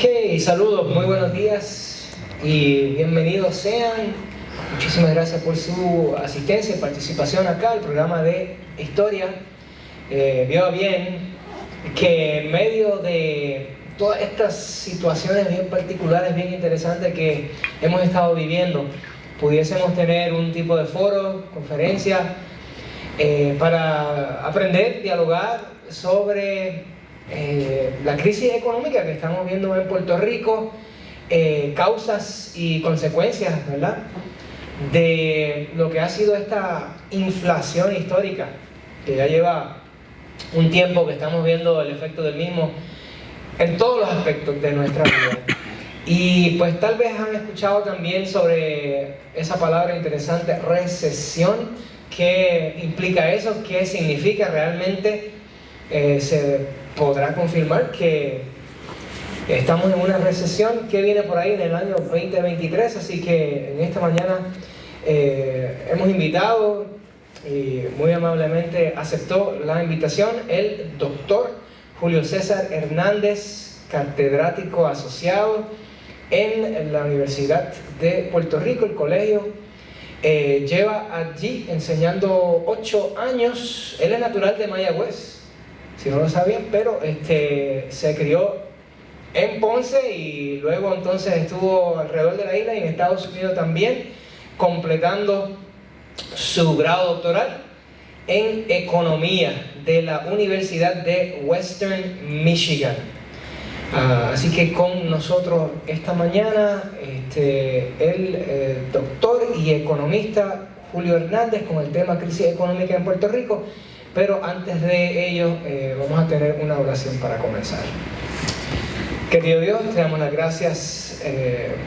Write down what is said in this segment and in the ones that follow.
Ok, saludos, muy buenos días y bienvenidos sean. Muchísimas gracias por su asistencia y participación acá al programa de Historia. Veo bien que en medio de todas estas situaciones bien particulares, bien interesantes que hemos estado viviendo, pudiésemos tener un tipo de foro, conferencia, para aprender, dialogar sobre la crisis económica que estamos viendo en Puerto Rico, causas y consecuencias, ¿verdad?, de lo que ha sido esta inflación histórica, que ya lleva un tiempo que estamos viendo el efecto del mismo en todos los aspectos de nuestra vida. Y pues tal vez han escuchado también sobre esa palabra interesante, recesión. ¿Qué implica eso? ¿Qué significa realmente? Se podrá confirmar que estamos en una recesión que viene por ahí en el año 2023, así que en esta mañana hemos invitado y muy amablemente aceptó la invitación el doctor Julio César Hernández, catedrático asociado en la Universidad de Puerto Rico, el colegio. Lleva allí enseñando 8 años. Él es natural de Mayagüez, si no lo sabían, pero se crió en Ponce y luego entonces estuvo alrededor de la isla y en Estados Unidos también, completando su grado doctoral en economía de la Universidad de Western Michigan. Así que con nosotros esta mañana el doctor y economista Julio Hernández con el tema crisis económica en Puerto Rico. Pero antes de ello vamos a tener una oración para comenzar. Querido Dios, te damos las gracias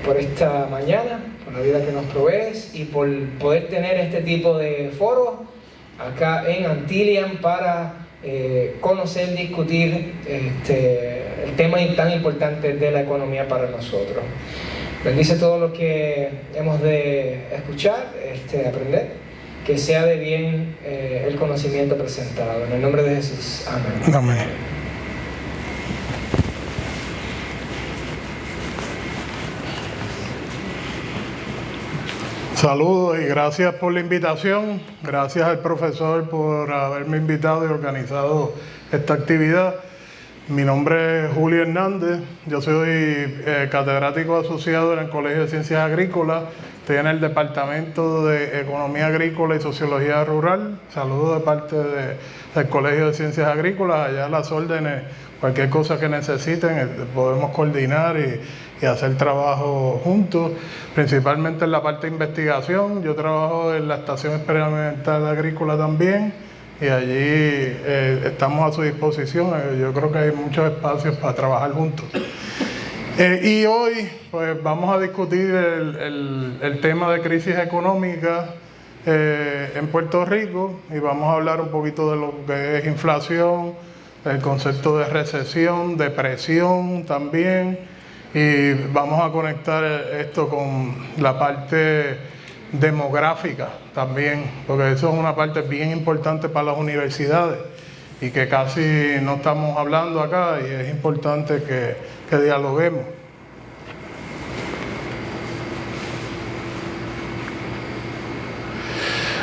por esta mañana, por la vida que nos provees y por poder tener este tipo de foros acá en Antillian para conocer, discutir el tema tan importante de la economía para nosotros. Bendice todo lo que hemos de escuchar, aprender, que sea de bien el conocimiento presentado. En el nombre de Jesús. Amén. Amén. Saludos y gracias por la invitación. Gracias al profesor por haberme invitado y organizado esta actividad. Mi nombre es Julio Hernández. Yo soy catedrático asociado en el Colegio de Ciencias Agrícolas. Estoy en el Departamento de Economía Agrícola y Sociología Rural. Saludos de parte del Colegio de Ciencias Agrícolas. Allá a las órdenes, cualquier cosa que necesiten, podemos coordinar y hacer trabajo juntos, principalmente en la parte de investigación. Yo trabajo en la Estación Experimental Agrícola también y allí estamos a su disposición. Yo creo que hay muchos espacios para trabajar juntos. Y hoy pues vamos a discutir el tema de crisis económica en Puerto Rico y vamos a hablar un poquito de lo que es inflación, el concepto de recesión, depresión también, y vamos a conectar esto con la parte demográfica también, porque eso es una parte bien importante para las universidades y que casi no estamos hablando acá y es importante que dialoguemos.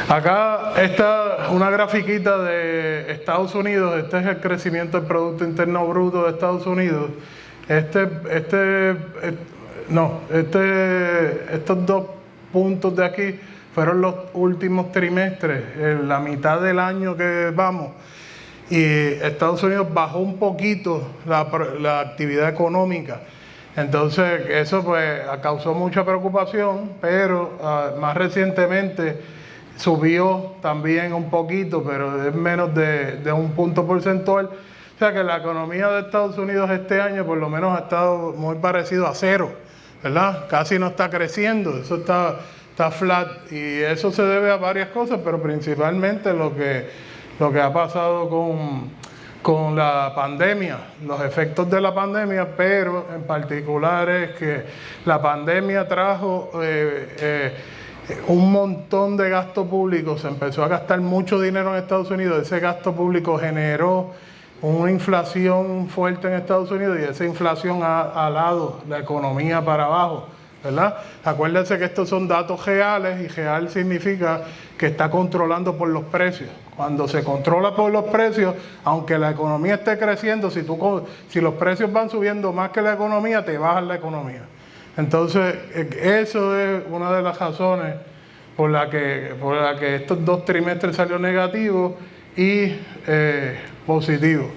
Acá está una grafiquita de Estados Unidos. Este es el crecimiento del Producto Interno Bruto de Estados Unidos. Estos dos puntos de aquí fueron los últimos trimestres, en la mitad del año que vamos. Y Estados Unidos bajó un poquito la actividad económica. Entonces eso pues causó mucha preocupación, pero más recientemente subió también un poquito, pero es menos de un punto porcentual. O sea que la economía de Estados Unidos este año por lo menos ha estado muy parecido a cero, ¿verdad? Casi no está creciendo, eso está flat, y eso se debe a varias cosas, pero principalmente lo que ha pasado con la pandemia, los efectos de la pandemia, pero en particular es que la pandemia trajo un montón de gasto público. Se empezó a gastar mucho dinero en Estados Unidos. Ese gasto público generó una inflación fuerte en Estados Unidos y esa inflación ha alado la economía para abajo, ¿verdad? Acuérdense que estos son datos reales y real significa que está controlando por los precios. Cuando se controla por los precios, aunque la economía esté creciendo, si los precios van subiendo más que la economía, te bajan la economía. Entonces, eso es una de las razones por la que estos 2 trimestres salió negativo y positivo.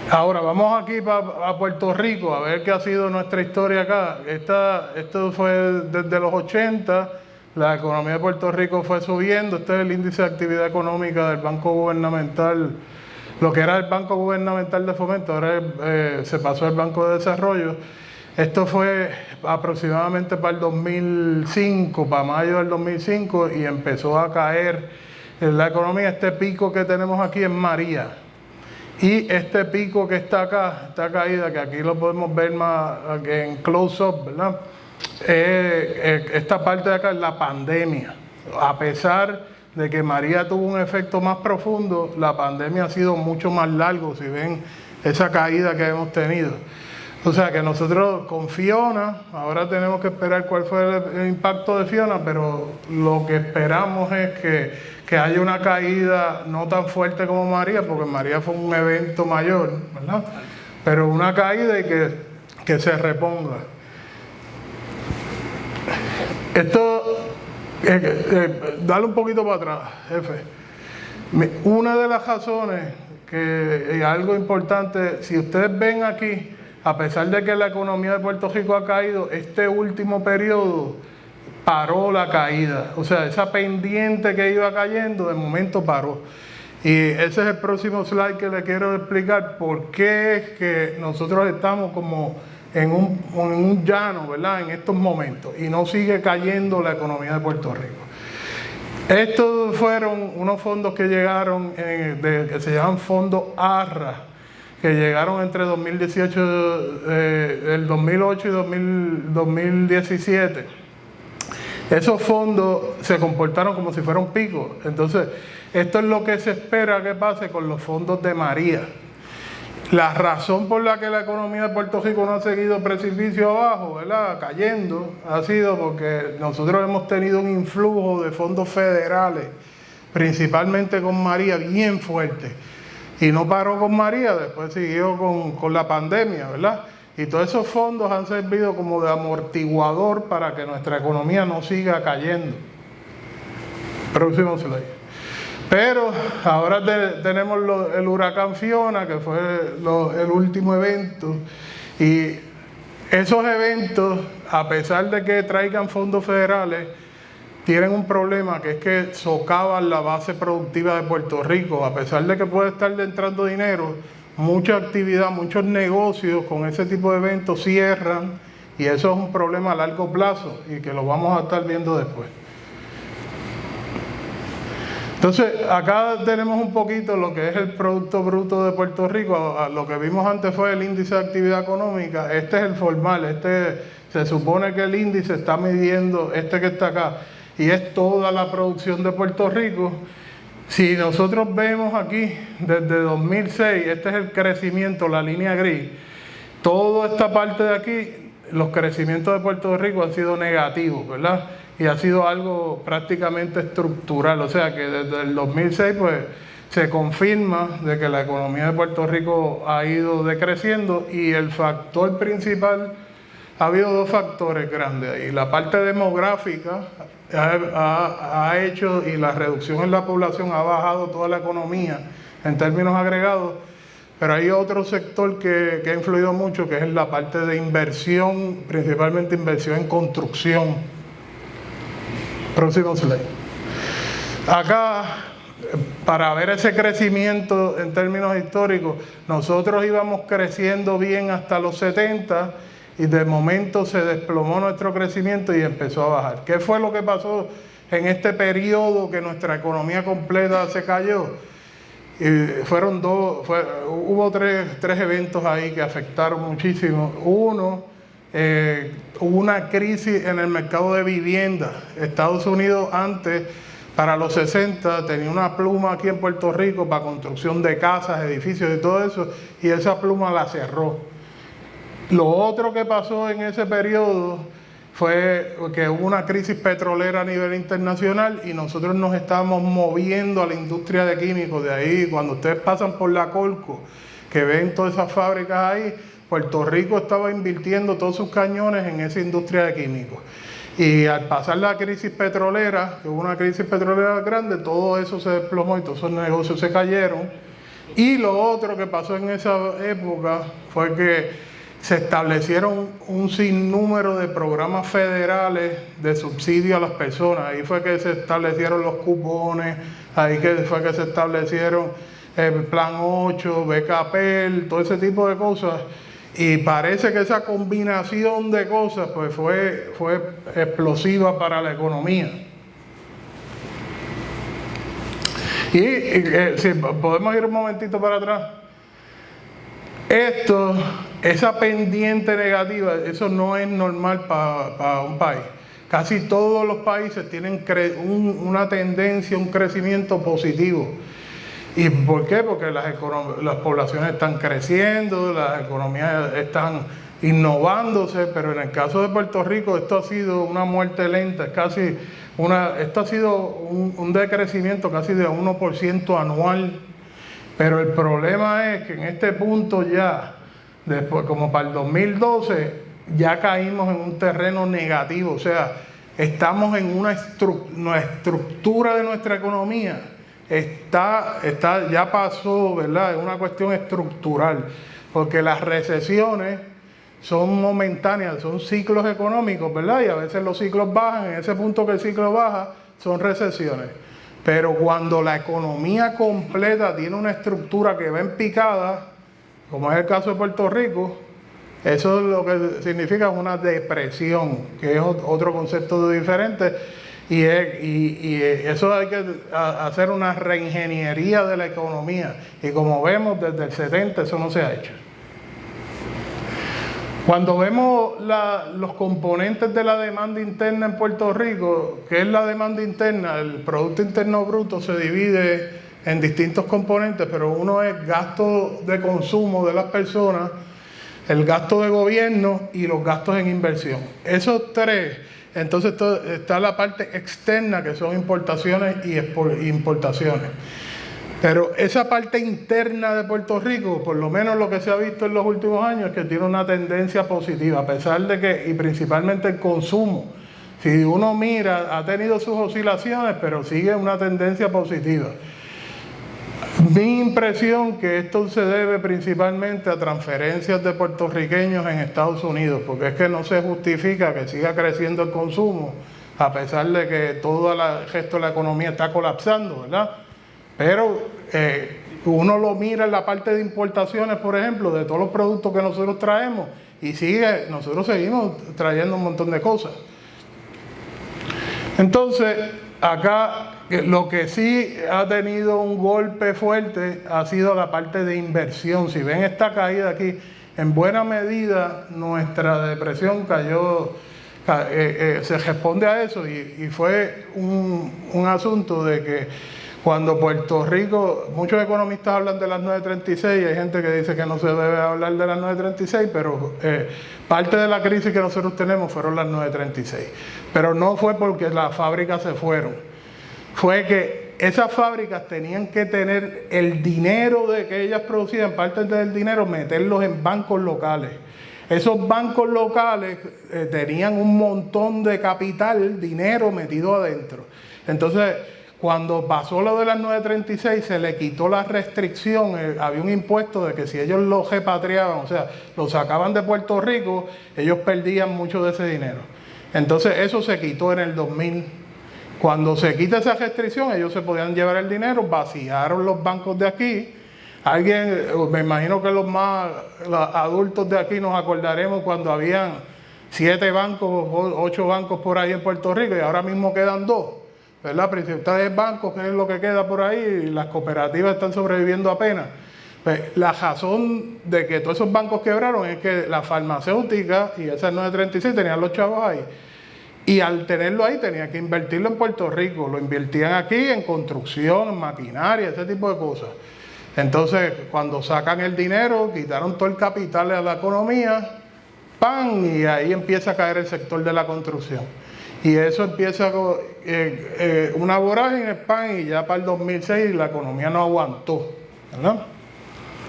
Ahora vamos aquí a Puerto Rico a ver qué ha sido nuestra historia acá. Esto fue desde los 80, la economía de Puerto Rico fue subiendo. Este es el índice de actividad económica del Banco Gubernamental, lo que era el Banco Gubernamental de Fomento, ahora se pasó al Banco de Desarrollo. Esto fue aproximadamente para el 2005, para mayo del 2005, y empezó a caer en la economía. Este pico que tenemos aquí es María. Y este pico que está acá, esta caída, que aquí lo podemos ver más en close-up, ¿verdad? Esta parte de acá es la pandemia. A pesar de que María tuvo un efecto más profundo, la pandemia ha sido mucho más largo, si ven esa caída que hemos tenido. O sea que nosotros con Fiona, ahora tenemos que esperar cuál fue el impacto de Fiona, pero lo que esperamos es que haya una caída no tan fuerte como María, porque María fue un evento mayor, ¿verdad? Pero una caída y que se reponga. Esto, dale un poquito para atrás, jefe. Una de las razones que es algo importante, si ustedes ven aquí, a pesar de que la economía de Puerto Rico ha caído, este último periodo paró la caída. O sea, esa pendiente que iba cayendo, de momento paró. Y ese es el próximo slide que le quiero explicar por qué es que nosotros estamos como en un llano, ¿verdad? En estos momentos, y no sigue cayendo la economía de Puerto Rico. Estos fueron unos fondos que llegaron, que se llaman fondos ARRA, que llegaron entre 2018, el 2008 y 2017. Esos fondos se comportaron como si fuera un pico. Entonces, esto es lo que se espera que pase con los fondos de María. La razón por la que la economía de Puerto Rico no ha seguido precipicio abajo, ¿verdad?, cayendo, ha sido porque nosotros hemos tenido un influjo de fondos federales, principalmente con María, bien fuerte. Y no paró con María, después siguió con la pandemia, ¿verdad? Y todos esos fondos han servido como de amortiguador para que nuestra economía no siga cayendo. Próximo slide. Pero ahora tenemos el huracán Fiona, que fue el último evento. Y esos eventos, a pesar de que traigan fondos federales, tienen un problema, que es que socavan la base productiva de Puerto Rico. A pesar de que puede estar entrando dinero, mucha actividad, muchos negocios con ese tipo de eventos cierran, y eso es un problema a largo plazo y que lo vamos a estar viendo después. Entonces, acá tenemos un poquito lo que es el Producto Bruto de Puerto Rico. Lo que vimos antes fue el índice de actividad económica. Este es el formal. Se supone que el índice está midiendo que está acá, y es toda la producción de Puerto Rico. Si nosotros vemos aquí, desde 2006, este es el crecimiento, la línea gris. Toda esta parte de aquí, los crecimientos de Puerto Rico han sido negativos, ¿verdad? Y ha sido algo prácticamente estructural. O sea que desde el 2006, pues, se confirma de que la economía de Puerto Rico ha ido decreciendo, y el factor principal, ha habido 2 factores grandes ahí. La parte demográfica ha hecho, y la reducción en la población ha bajado toda la economía en términos agregados, pero hay otro sector que ha influido mucho, que es la parte de inversión, principalmente inversión en construcción. Próximo slide. Acá, para ver ese crecimiento en términos históricos, nosotros íbamos creciendo bien hasta los 70, y de momento se desplomó nuestro crecimiento y empezó a bajar. ¿Qué fue lo que pasó en este periodo que nuestra economía completa se cayó? Hubo tres eventos ahí que afectaron muchísimo. Uno, hubo una crisis en el mercado de vivienda. Estados Unidos antes para los 60 tenía una pluma aquí en Puerto Rico para construcción de casas, edificios y todo eso, y esa pluma la cerró. Lo otro que pasó en ese periodo fue que hubo una crisis petrolera a nivel internacional y nosotros nos estábamos moviendo a la industria de químicos. De ahí, cuando ustedes pasan por la Colco, que ven todas esas fábricas ahí, Puerto Rico estaba invirtiendo todos sus cañones en esa industria de químicos. Y al pasar la crisis petrolera, que hubo una crisis petrolera grande, todo eso se desplomó y todos esos negocios se cayeron. Y lo otro que pasó en esa época fue que se establecieron un sinnúmero de programas federales de subsidio a las personas. Ahí fue que se establecieron los cupones, ahí fue que se establecieron el Plan 8, BKPEL, todo ese tipo de cosas. Y parece que esa combinación de cosas pues fue explosiva para la economía. Y si podemos ir un momentito para atrás. Esa pendiente negativa, eso no es normal para un país. Casi todos los países tienen una tendencia, un crecimiento positivo. ¿Y por qué? Porque las poblaciones están creciendo, las economías están innovándose, pero en el caso de Puerto Rico esto ha sido una muerte lenta, esto ha sido un decrecimiento casi de 1% anual. Pero el problema es que en este punto ya, después como para el 2012, ya caímos en un terreno negativo, o sea, estamos en una estructura de nuestra economía. Ya pasó, ¿verdad? Es una cuestión estructural, porque las recesiones son momentáneas, son ciclos económicos, ¿verdad? Y a veces los ciclos bajan, en ese punto que el ciclo baja, son recesiones. Pero cuando la economía completa tiene una estructura que va en picada, como es el caso de Puerto Rico, eso es lo que significa una depresión, que es otro concepto diferente. Y eso hay que hacer una reingeniería de la economía. Y como vemos, desde el 70 eso no se ha hecho. Cuando vemos los componentes de la demanda interna en Puerto Rico, ¿qué es la demanda interna? El Producto Interno Bruto se divide en distintos componentes, pero uno es gasto de consumo de las personas, el gasto de gobierno y los gastos en inversión. Esos tres. Entonces está la parte externa, que son importaciones y importaciones. Pero esa parte interna de Puerto Rico, por lo menos lo que se ha visto en los últimos años, es que tiene una tendencia positiva, a pesar de que, y principalmente el consumo. Si uno mira, ha tenido sus oscilaciones, pero sigue una tendencia positiva. Mi impresión que esto se debe principalmente a transferencias de puertorriqueños en Estados Unidos, porque es que no se justifica que siga creciendo el consumo, a pesar de que todo el resto de la economía está colapsando, ¿verdad? Pero uno lo mira en la parte de importaciones, por ejemplo, de todos los productos que nosotros traemos, y nosotros seguimos trayendo un montón de cosas. Entonces, acá lo que sí ha tenido un golpe fuerte ha sido la parte de inversión. Si ven esta caída aquí, en buena medida nuestra depresión cayó, se responde a eso, y fue un asunto de que cuando Puerto Rico, muchos economistas hablan de las 936, hay gente que dice que no se debe hablar de las 936, pero parte de la crisis que nosotros tenemos fueron las 936. Pero no fue porque las fábricas se fueron, fue que esas fábricas tenían que tener el dinero de que ellas producían, parte del dinero, meterlos en bancos locales. Esos bancos locales tenían un montón de capital, dinero metido adentro. Entonces, cuando pasó lo de las 936, se le quitó la restricción, había un impuesto de que si ellos lo repatriaban, o sea, lo sacaban de Puerto Rico, ellos perdían mucho de ese dinero. Entonces eso se quitó en el 2000. Cuando se quita esa restricción, ellos se podían llevar el dinero, vaciaron los bancos de aquí. Me imagino que los adultos de aquí nos acordaremos cuando habían 7 bancos, 8 bancos por ahí en Puerto Rico, y ahora mismo quedan 2. ¿Verdad? Principalmente bancos, que es lo que queda por ahí, y las cooperativas están sobreviviendo apenas. Pues, la razón de que todos esos bancos quebraron es que la farmacéutica y esas 936 tenían los chavos ahí. Y al tenerlo ahí tenía que invertirlo en Puerto Rico. Lo invertían aquí en construcción, en maquinaria, ese tipo de cosas. Entonces, cuando sacan el dinero, quitaron todo el capital de la economía, ¡pam! Y ahí empieza a caer el sector de la construcción. Y eso empieza una vorágine, ¡pam! Y ya para el 2006 la economía no aguantó, ¿verdad?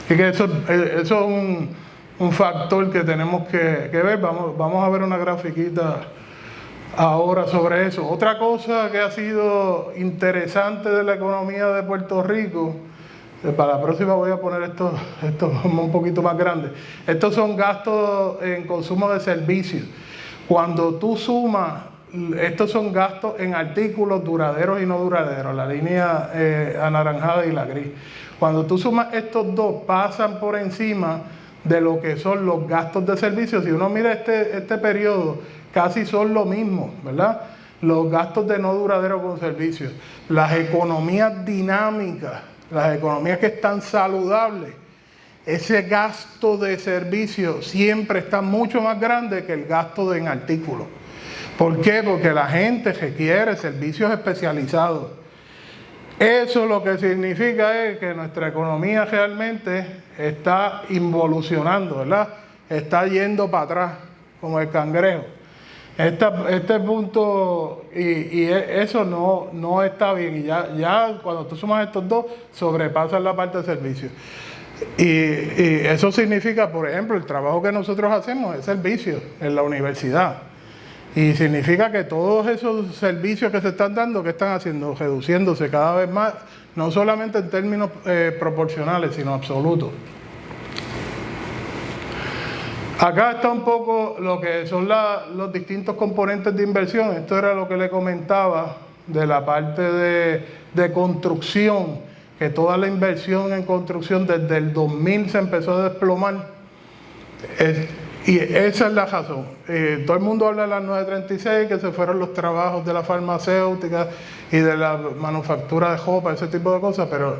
Así que eso es un factor que tenemos que ver. Vamos a ver una grafiquita ahora sobre eso. Otra cosa que ha sido interesante de la economía de Puerto Rico, para la próxima voy a poner esto un poquito más grande. Estos son gastos en consumo de servicios. Cuando tú sumas, estos son gastos en artículos duraderos y no duraderos, la línea anaranjada y la gris. Cuando tú sumas estos dos, pasan por encima de lo que son los gastos de servicios. Si uno mira este periodo, casi son lo mismo, ¿verdad? Los gastos de no duradero con servicios. Las economías dinámicas, las economías que están saludables, ese gasto de servicios siempre está mucho más grande que el gasto en artículos. ¿Por qué? Porque la gente requiere servicios especializados. Eso lo que significa es que nuestra economía realmente está involucionando, ¿verdad? Está yendo para atrás, como el cangrejo. Este punto, y eso no está bien. Y ya cuando tú sumas estos dos, sobrepasan la parte de servicios. Y eso significa, por ejemplo, el trabajo que nosotros hacemos es servicio en la universidad. Y significa que todos esos servicios que se están dando, ¿qué están haciendo? Reduciéndose cada vez más, no solamente en términos proporcionales, sino absolutos. Acá está un poco lo que son los distintos componentes de inversión. Esto era lo que le comentaba de la parte de construcción, que toda la inversión en construcción desde el 2000 se empezó a desplomar. Y esa es la razón. Todo el mundo habla de las 936, que se fueron los trabajos de la farmacéutica y de la manufactura de ropa, ese tipo de cosas, pero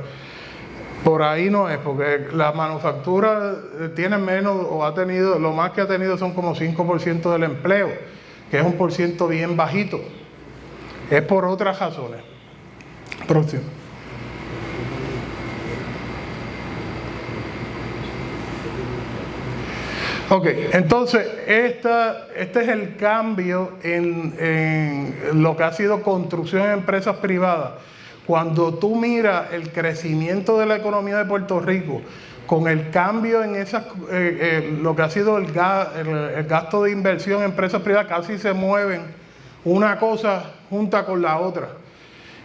por ahí no es, porque la manufactura tiene menos, o ha tenido, lo más que ha tenido son como 5% del empleo, que es un por ciento bien bajito. Es por otras razones. Próximo. Ok, entonces este es el cambio en lo que ha sido construcción en empresas privadas. Cuando tú miras el crecimiento de la economía de Puerto Rico, con el cambio en lo que ha sido el gasto de inversión en empresas privadas, casi se mueven una cosa junta con la otra.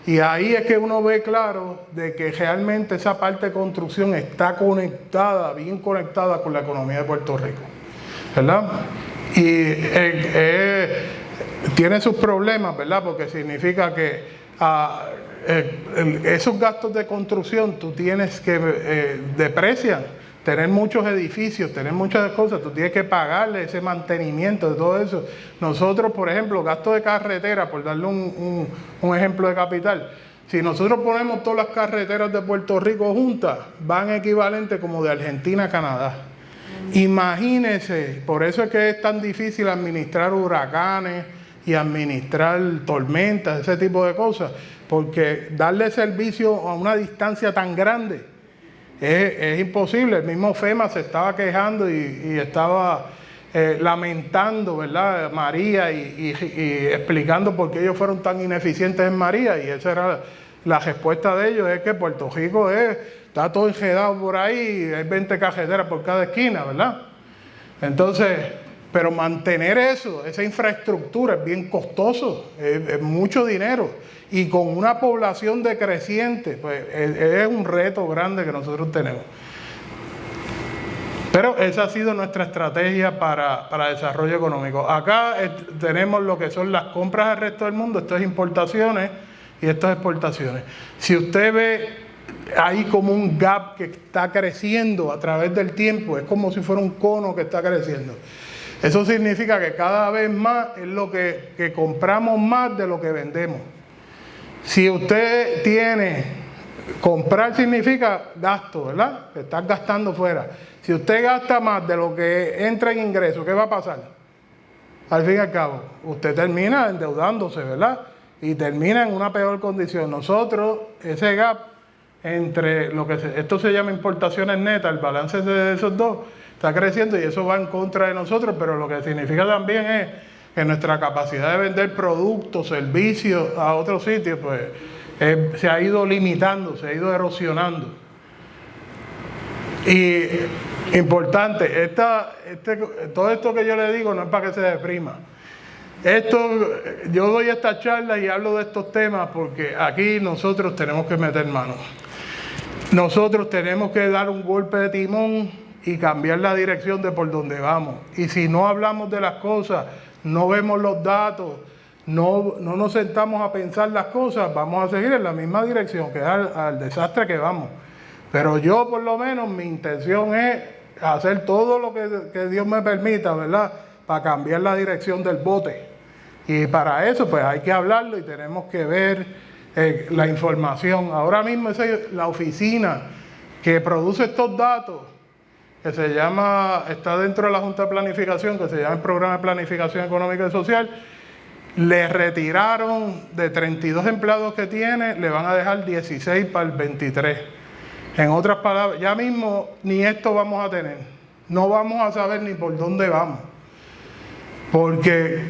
Y ahí es que uno ve claro de que realmente esa parte de construcción está conectada, bien conectada con la economía de Puerto Rico, ¿verdad? Y tiene sus problemas, ¿verdad? Porque significa que esos gastos de construcción tú tienes que deprecian. Tener muchos edificios, tener muchas cosas, tú tienes que pagarle ese mantenimiento de todo eso. Nosotros, por ejemplo, gasto de carretera, por darle un ejemplo de capital, si nosotros ponemos todas las carreteras de Puerto Rico juntas, van equivalentes como de Argentina a Canadá. Imagínense, por eso es que es tan difícil administrar huracanes y administrar tormentas, ese tipo de cosas, porque darle servicio a una distancia tan grande es imposible. El mismo FEMA se estaba quejando y estaba lamentando, ¿verdad?, María y explicando por qué ellos fueron tan ineficientes en María, y esa era la respuesta de ellos, es que Puerto Rico está todo enredado por ahí, hay 20 carreteras por cada esquina, ¿verdad? Entonces, pero mantener esa infraestructura es bien costoso, es mucho dinero, y con una población decreciente, pues es un reto grande que nosotros tenemos. Pero esa ha sido nuestra estrategia para desarrollo económico. Acá tenemos lo que son las compras al resto del mundo, esto es importaciones y esto es exportaciones. Si usted ve ahí como un gap que está creciendo a través del tiempo, es como si fuera un cono que está creciendo. Eso significa que cada vez más es lo que compramos más de lo que vendemos. Si usted comprar significa gasto, ¿verdad? Que estás gastando fuera. Si usted gasta más de lo que entra en ingresos, ¿qué va a pasar? al fin y al cabo, usted termina endeudándose, ¿verdad? Y termina en una peor condición. Nosotros, ese gap entre esto se llama importaciones netas, el balance de esos dos está creciendo y eso va en contra de nosotros, pero lo que significa también es que nuestra capacidad de vender productos, servicios a otros sitios, pues se ha ido limitando, se ha ido erosionando. Y importante, todo esto que yo le digo no es para que se deprima. Yo doy estas charlas y hablo de estos temas porque aquí nosotros tenemos que meter mano. Nosotros tenemos que dar un golpe de timón y cambiar la dirección de por donde vamos. Y si no hablamos de las cosas, no vemos los datos, no nos sentamos a pensar las cosas, vamos a seguir en la misma dirección, que es al desastre que vamos. Pero yo, por lo menos, mi intención es hacer todo lo que Dios me permita, ¿verdad? Para cambiar la dirección del bote. Y para eso, pues hay que hablarlo y tenemos que ver la información. Ahora mismo la oficina que produce estos datos, que está dentro de la Junta de Planificación, que se llama el Programa de Planificación Económica y Social, le retiraron de 32 empleados que tiene, le van a dejar 16 para el 23. En otras palabras, ya mismo ni esto vamos a tener. No vamos a saber ni por dónde vamos. Porque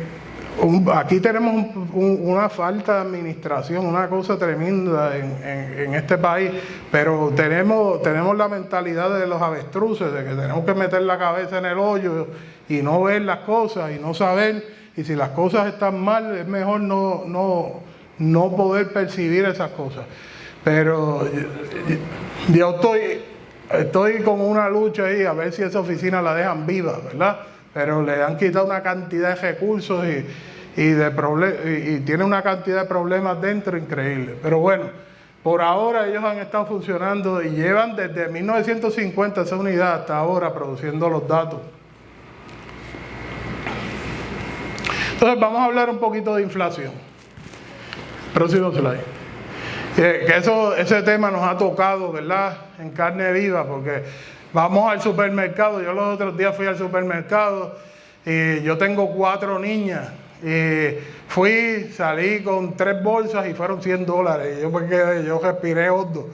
aquí tenemos una falta de administración, una cosa tremenda en este país, pero tenemos la mentalidad de los avestruces, de que tenemos que meter la cabeza en el hoyo y no ver las cosas y no saber, y si las cosas están mal es mejor no poder percibir esas cosas. Pero yo estoy con una lucha ahí a ver si esa oficina la dejan viva, ¿verdad? Pero le han quitado una cantidad de recursos y tiene una cantidad de problemas dentro increíble. Pero bueno, por ahora ellos han estado funcionando y llevan desde 1950 esa unidad hasta ahora produciendo los datos. Entonces vamos a hablar un poquito de inflación. Próximo slide. Ese tema nos ha tocado, ¿verdad? En carne viva, porque vamos al supermercado. Yo los otros días fui al supermercado y yo tengo 4 niñas. Y salí con 3 bolsas y fueron $100. Yo respiré hondo,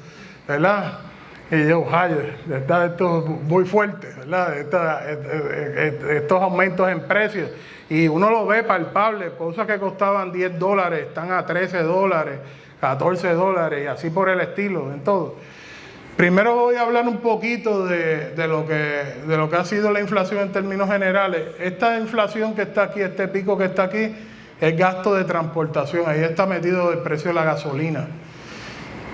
¿verdad? Y yo, está esto muy fuerte, ¿verdad? Estos aumentos en precios. Y uno lo ve palpable, cosas que costaban $10 están a $13, $14 y así por el estilo, en todo. Primero voy a hablar un poquito de lo que ha sido la inflación en términos generales. Esta inflación que está aquí, este pico que está aquí, es gasto de transportación. Ahí está metido el precio de la gasolina.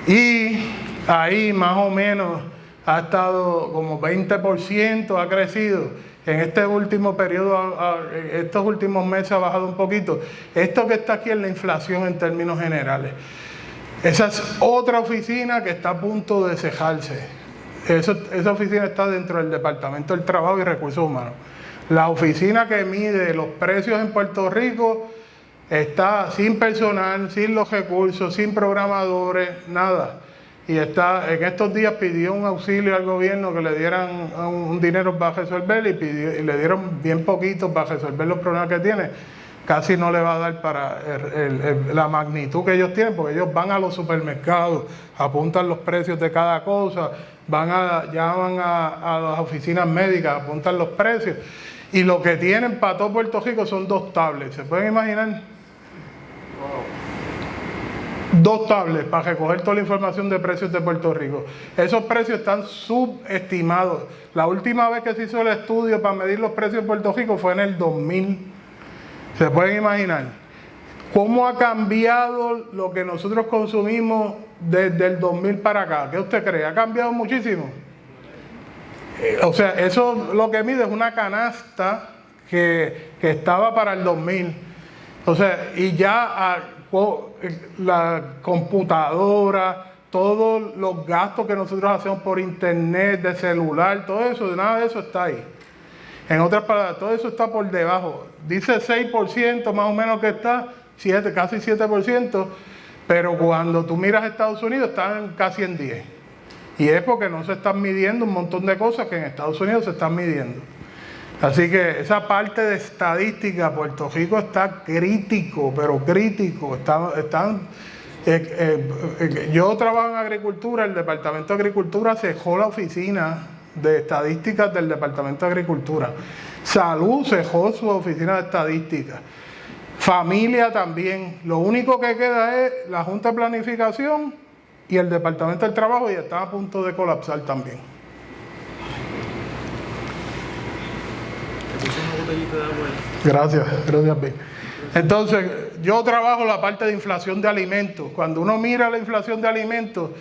Y ahí más o menos ha estado como 20%, ha crecido. En este último periodo, estos últimos meses ha bajado un poquito. Esto que está aquí es la inflación en términos generales. Esa es otra oficina que está a punto de cejarse. Esa oficina está dentro del Departamento del Trabajo y Recursos Humanos. La oficina que mide los precios en Puerto Rico está sin personal, sin los recursos, sin programadores, nada. Y en estos días pidió un auxilio al gobierno que le dieran un dinero para resolver y le dieron bien poquito para resolver los problemas que tiene. Casi no le va a dar para la magnitud que ellos tienen, porque ellos van a los supermercados, apuntan los precios de cada cosa, llaman a las oficinas médicas, apuntan los precios, y lo que tienen para todo Puerto Rico son 2 tablets. ¿Se pueden imaginar? 2 tablets para recoger toda la información de precios de Puerto Rico. Esos precios están subestimados. La última vez que se hizo el estudio para medir los precios de Puerto Rico fue en el 2000. ¿Se pueden imaginar cómo ha cambiado lo que nosotros consumimos desde el 2000 para acá? ¿Qué usted cree? ¿Ha cambiado muchísimo? O sea, eso lo que mide es una canasta que estaba para el 2000. O sea, y ya la computadora, todos los gastos que nosotros hacemos por internet, de celular, todo eso, nada de eso está ahí. En otras palabras, todo eso está por debajo. Dice 6% más o menos que está, casi 7%, pero cuando tú miras Estados Unidos están casi en 10%. Y es porque no se están midiendo un montón de cosas que en Estados Unidos se están midiendo. Así que esa parte de estadística, Puerto Rico está crítico, pero crítico. Yo trabajo en agricultura, el Departamento de Agricultura cejó la oficina de estadísticas del Departamento de Agricultura. Salud cejó su oficina de estadísticas. Familia también. Lo único que queda es la Junta de Planificación y el Departamento del Trabajo, y está a punto de colapsar también. Gracias, Bill. Entonces, yo trabajo la parte de inflación de alimentos. Cuando uno mira la inflación de alimentos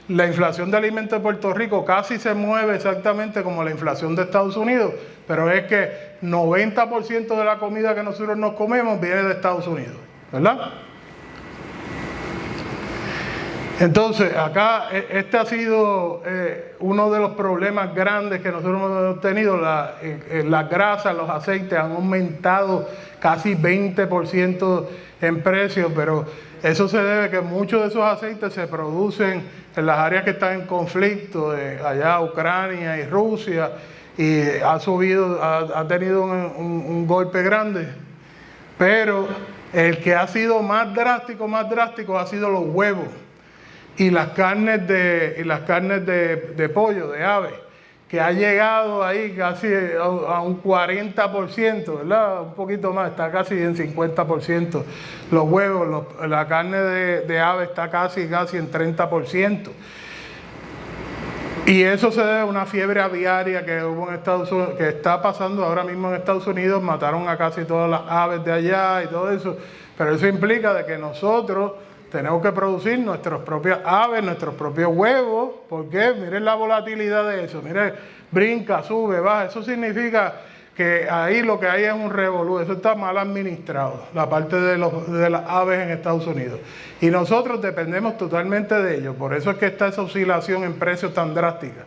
de Puerto Rico casi se mueve exactamente como la inflación de Estados Unidos, pero es que 90% de la comida que nosotros nos comemos viene de Estados Unidos, ¿verdad? Entonces, acá este ha sido uno de los problemas grandes que nosotros hemos tenido. Las grasas, los aceites han aumentado casi 20% en precio, pero eso se debe a que muchos de esos aceites se producen en las áreas que están en conflicto, allá Ucrania y Rusia, y ha tenido un golpe grande. Pero el que ha sido más drástico ha sido los huevos. Y las carnes de pollo, de ave, que ha llegado ahí casi a un 40%, ¿verdad? Un poquito más, está casi en 50%. Los huevos, la carne de ave está casi en 30%. Y eso se debe a una fiebre aviaria que hubo en Estados Unidos, que está pasando ahora mismo en Estados Unidos. Mataron a casi todas las aves de allá y todo eso. Pero eso implica de que nosotros tenemos que producir nuestras propias aves, nuestros propios huevos. ¿Por qué? Miren la volatilidad de eso. Miren, brinca, sube, baja. Eso significa que ahí lo que hay es un revolú. Eso está mal administrado, la parte de las aves en Estados Unidos. Y nosotros dependemos totalmente de ellos. Por eso es que está esa oscilación en precios tan drástica.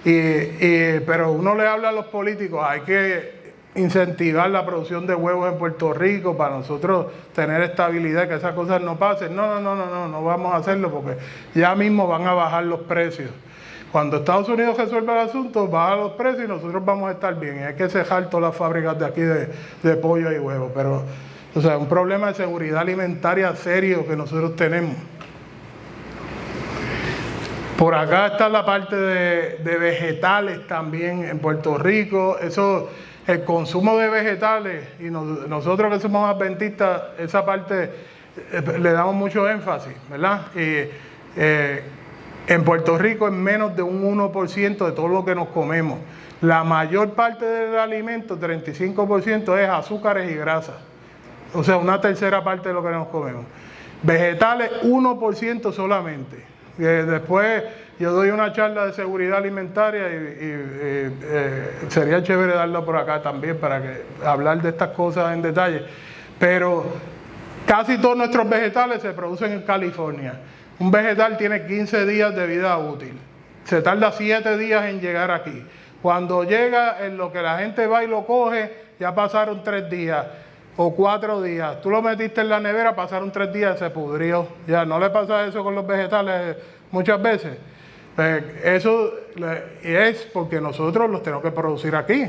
Pero uno le habla a los políticos, hay que incentivar la producción de huevos en Puerto Rico para nosotros tener estabilidad, que esas cosas no pasen. No vamos a hacerlo porque ya mismo van a bajar los precios. Cuando Estados Unidos resuelva el asunto, baja los precios y nosotros vamos a estar bien. Y hay que cejar todas las fábricas de aquí de pollo y huevos. Pero, o sea, un problema de seguridad alimentaria serio que nosotros tenemos. Por acá está la parte de vegetales también en Puerto Rico. El consumo de vegetales, y nosotros que somos adventistas, esa parte le damos mucho énfasis, ¿verdad? En Puerto Rico es menos de un 1% de todo lo que nos comemos. La mayor parte del alimento, 35%, es azúcares y grasas. O sea, una tercera parte de lo que nos comemos. Vegetales, 1% solamente. Después yo doy una charla de seguridad alimentaria y sería chévere darlo por acá también para hablar de estas cosas en detalle. Pero casi todos nuestros vegetales se producen en California. Un vegetal tiene 15 días de vida útil. Se tarda 7 días en llegar aquí. Cuando llega, en lo que la gente va y lo coge, ya pasaron 3 días o 4 días. Tú lo metiste en la nevera, pasaron 3 días, se pudrió. Ya no le pasa eso con los vegetales muchas veces. Eso es porque nosotros los tenemos que producir aquí.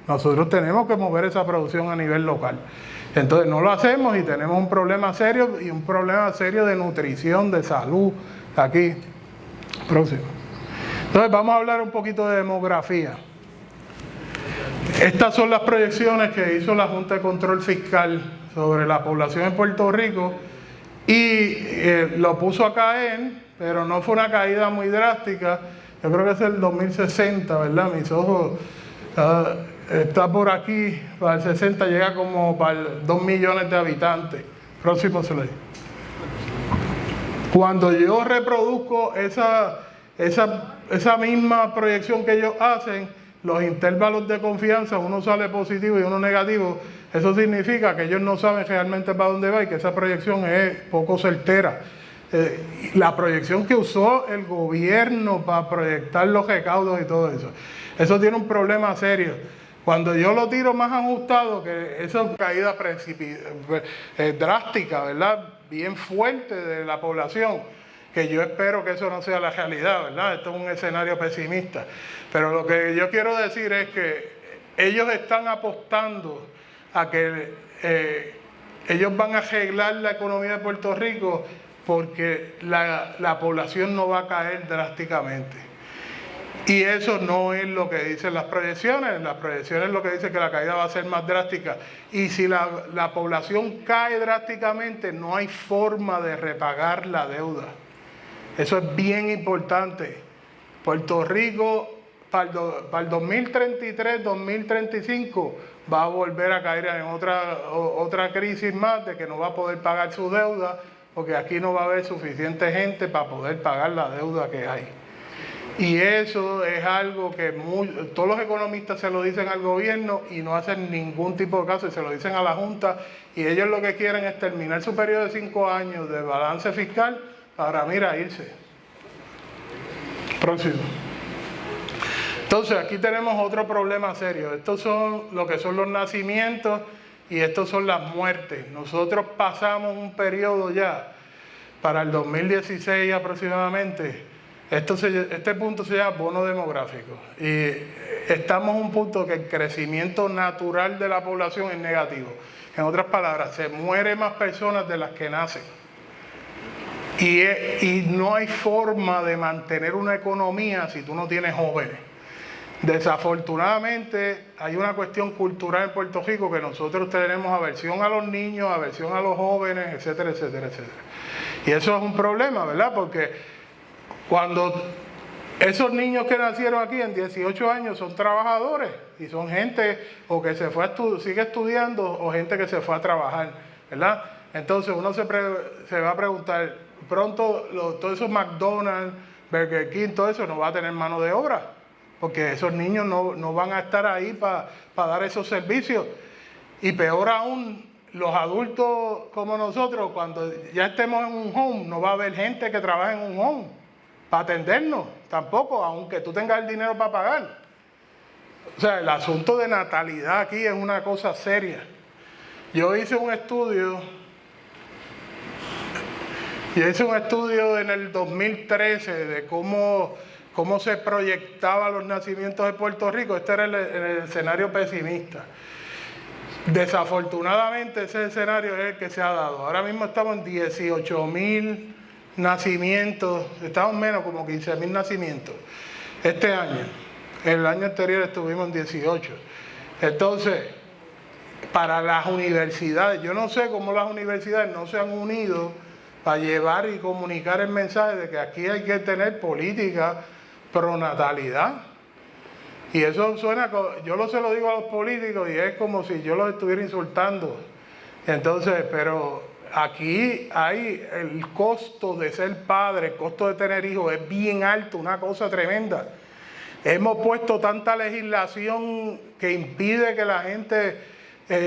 Nosotros tenemos que mover esa producción a nivel local. Entonces no lo hacemos y tenemos un problema serio y un problema serio de nutrición, de salud aquí. Próximo. Entonces vamos a hablar un poquito de demografía. Estas son las proyecciones que hizo la Junta de Control Fiscal sobre la población en Puerto Rico y lo puso a caer, pero no fue una caída muy drástica. Yo creo que es el 2060, ¿verdad? Mis ojos está por aquí, para el 60 llega como para 2 millones de habitantes. Próximo slide. Cuando yo reproduzco esa misma proyección que ellos hacen, los intervalos de confianza, uno sale positivo y uno negativo, eso significa que ellos no saben realmente para dónde va y que esa proyección es poco certera. La proyección que usó el gobierno para proyectar los recaudos y todo eso, eso tiene un problema serio. Cuando yo lo tiro más ajustado, que esa caída drástica, ¿verdad? Bien fuerte de la población, que yo espero que eso no sea la realidad, ¿verdad? Esto es un escenario pesimista. Pero lo que yo quiero decir es que ellos están apostando a que ellos van a arreglar la economía de Puerto Rico porque la población no va a caer drásticamente. Y eso no es lo que dicen las proyecciones. Las proyecciones lo que dicen que la caída va a ser más drástica. Y si la población cae drásticamente, no hay forma de repagar la deuda. Eso es bien importante. Puerto Rico para el 2033, 2035 va a volver a caer en otra crisis más de que no va a poder pagar su deuda porque aquí no va a haber suficiente gente para poder pagar la deuda que hay. Y eso es algo que todos los economistas se lo dicen al gobierno y no hacen ningún tipo de caso y se lo dicen a la Junta y ellos lo que quieren es terminar su periodo de 5 años de balance fiscal para, mira, irse. Próximo. Entonces aquí tenemos otro problema serio. Estos son lo que son los nacimientos y estos son las muertes. Nosotros pasamos un periodo ya para el 2016 aproximadamente. Este punto se llama bono demográfico y estamos en un punto que el crecimiento natural de la población es negativo. En otras palabras, se mueren más personas de las que nacen. Y no hay forma de mantener una economía si tú no tienes jóvenes. Desafortunadamente hay una cuestión cultural en Puerto Rico que nosotros tenemos aversión a los niños, aversión a los jóvenes, etcétera, etcétera, etcétera. Y eso es un problema, ¿verdad? Porque cuando esos niños que nacieron aquí en 18 años son trabajadores y son gente o que se fue sigue estudiando o gente que se fue a trabajar, ¿verdad? Entonces uno se va a preguntar, pronto todos esos McDonald's, Burger King, todo eso no va a tener mano de obra. Porque esos niños no van a estar ahí para dar esos servicios. Y peor aún, los adultos como nosotros, cuando ya estemos en un home, no va a haber gente que trabaje en un home para atendernos, tampoco, aunque tú tengas el dinero para pagar. O sea, el asunto de natalidad aquí es una cosa seria. Yo hice un estudio en el 2013 de cómo se proyectaban los nacimientos de Puerto Rico. Este era el escenario pesimista. Desafortunadamente ese escenario es el que se ha dado. Ahora mismo estamos en 18,000 nacimientos, estamos menos como 15,000 nacimientos este año. El año anterior estuvimos en 18. Entonces, para las universidades, yo no sé cómo las universidades no se han unido para llevar y comunicar el mensaje de que aquí hay que tener política pronatalidad. Y eso suena, yo se lo digo a los políticos y es como si yo los estuviera insultando. Entonces, pero aquí hay el costo de ser padre, el costo de tener hijos es bien alto, una cosa tremenda. Hemos puesto tanta legislación que impide que la gente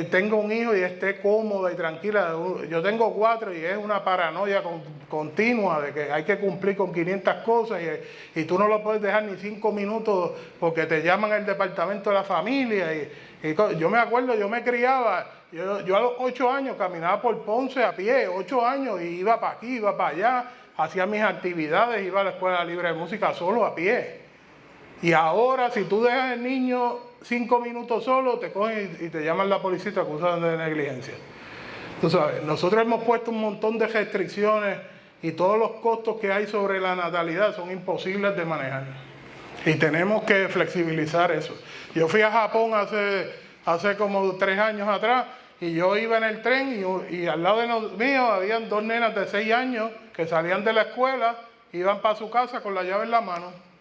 tenga un hijo y esté cómoda y tranquila. Yo tengo 4 y es una paranoia continua de que hay que cumplir con 500 cosas y tú no lo puedes dejar ni 5 minutos porque te llaman al departamento de la familia. Y yo me acuerdo, yo me criaba, yo a los 8 años caminaba por Ponce a pie, 8 años, y iba para aquí, iba para allá, hacía mis actividades, iba a la escuela libre de música solo a pie. Y ahora, si tú dejas al niño 5 minutos solo, te cogen y te llaman la policía y te acusan de negligencia. Tú sabes, nosotros hemos puesto un montón de restricciones y todos los costos que hay sobre la natalidad son imposibles de manejar. Y tenemos que flexibilizar eso. Yo fui a Japón hace como 3 años atrás y yo iba en el tren y al lado de mío habían 2 nenas de 6 años que salían de la escuela, iban para su casa con la llave en la mano.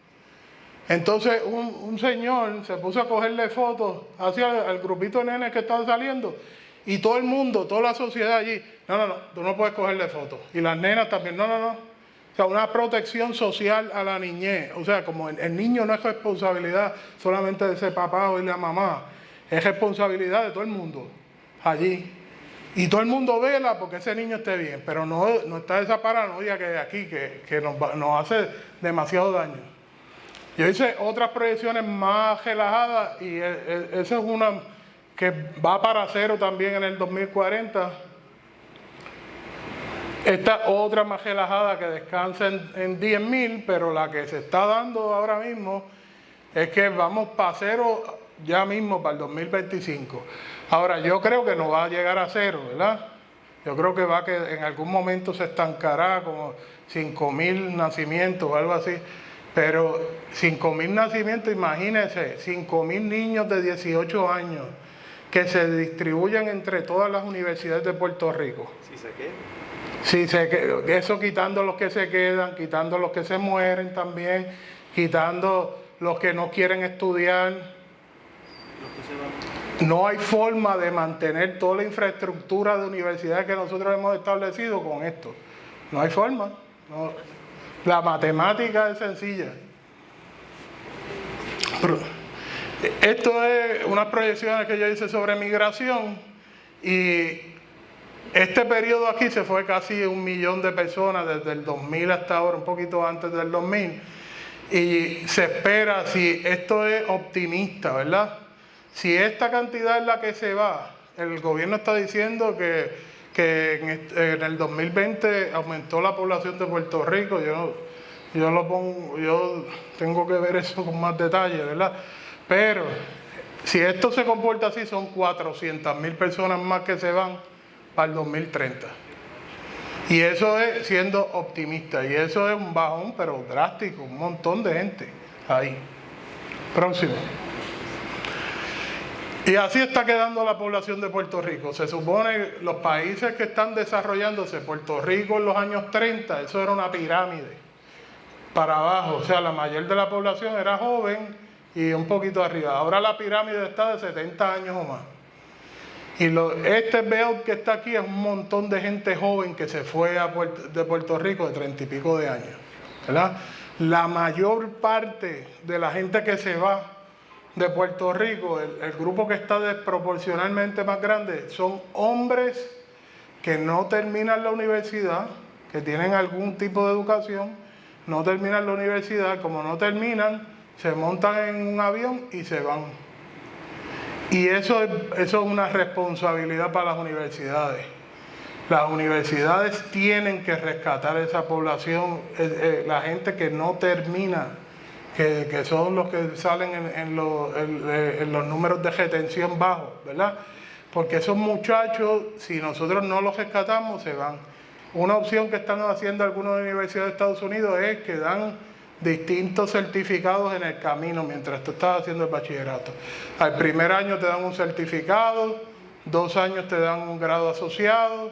Entonces un señor se puso a cogerle fotos hacia el grupito de nenes que estaban saliendo y todo el mundo, toda la sociedad allí, no, tú no puedes cogerle fotos. Y las nenas también, no. O sea, una protección social a la niñez. O sea, como el niño no es responsabilidad solamente de ese papá o de la mamá, es responsabilidad de todo el mundo allí. Y todo el mundo vela porque ese niño esté bien, pero no está esa paranoia que hay aquí que nos hace demasiado daño. Yo hice otras proyecciones más relajadas y esa es una que va para 0 también en el 2040. Esta otra más relajada que descansa en 10,000, pero la que se está dando ahora mismo es que vamos para 0 ya mismo para el 2025. Ahora, yo creo que no va a llegar a cero, ¿verdad? Yo creo que en algún momento se estancará como 5.000 nacimientos o algo así. Pero 5.000 nacimientos, imagínense, 5.000 niños de 18 años que se distribuyen entre todas las universidades de Puerto Rico. Si se queda, eso quitando los que se quedan, quitando los que se mueren también, quitando los que no quieren estudiar. No hay forma de mantener toda la infraestructura de universidades que nosotros hemos establecido con esto. No hay forma. No. La matemática es sencilla. Esto es unas proyecciones que yo hice sobre migración y este periodo aquí se fue casi 1 millón de personas desde el 2000 hasta ahora, un poquito antes del 2000, y se espera, si esto es optimista, ¿verdad? Si esta cantidad es la que se va, el gobierno está diciendo que en el 2020 aumentó la población de Puerto Rico. Yo tengo que ver eso con más detalle, ¿verdad? Pero si esto se comporta así, son 400.000 personas más que se van para el 2030. Y eso es siendo optimista, y eso es un bajón, pero drástico, un montón de gente ahí. Próximo. Y así está quedando la población de Puerto Rico. Se supone los países que están desarrollándose, Puerto Rico en los años 30, eso era una pirámide para abajo, o sea, la mayor de la población era joven y un poquito arriba. Ahora la pirámide está de 70 años o más. Y este belt que está aquí es un montón de gente joven que se fue de Puerto Rico de 30 y pico de años, ¿verdad? La mayor parte de la gente que se va de Puerto Rico, el grupo que está desproporcionalmente más grande, son hombres que no terminan la universidad, que tienen algún tipo de educación, no terminan la universidad, como no terminan, se montan en un avión y se van. Y eso es una responsabilidad para las universidades. Las universidades tienen que rescatar esa población, la gente que no termina, que son los que salen en los números de retención bajos, ¿verdad? Porque esos muchachos, si nosotros no los rescatamos, se van. Una opción que están haciendo algunas universidades de Estados Unidos es que dan distintos certificados en el camino mientras tú estás haciendo el bachillerato. Al primer año te dan un certificado, 2 años te dan un grado asociado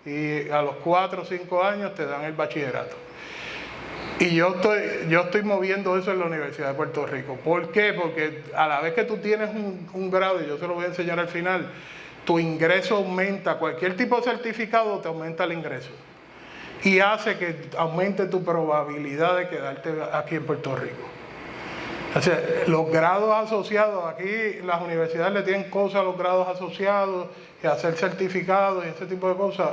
y a los 4 o 5 años te dan el bachillerato. Y yo estoy moviendo eso en la Universidad de Puerto Rico. ¿Por qué? Porque a la vez que tú tienes un grado, y yo se lo voy a enseñar al final, tu ingreso aumenta. Cualquier tipo de certificado te aumenta el ingreso. Y hace que aumente tu probabilidad de quedarte aquí en Puerto Rico. O sea, los grados asociados, aquí las universidades le tienen cosas a los grados asociados, y hacer certificados y ese tipo de cosas.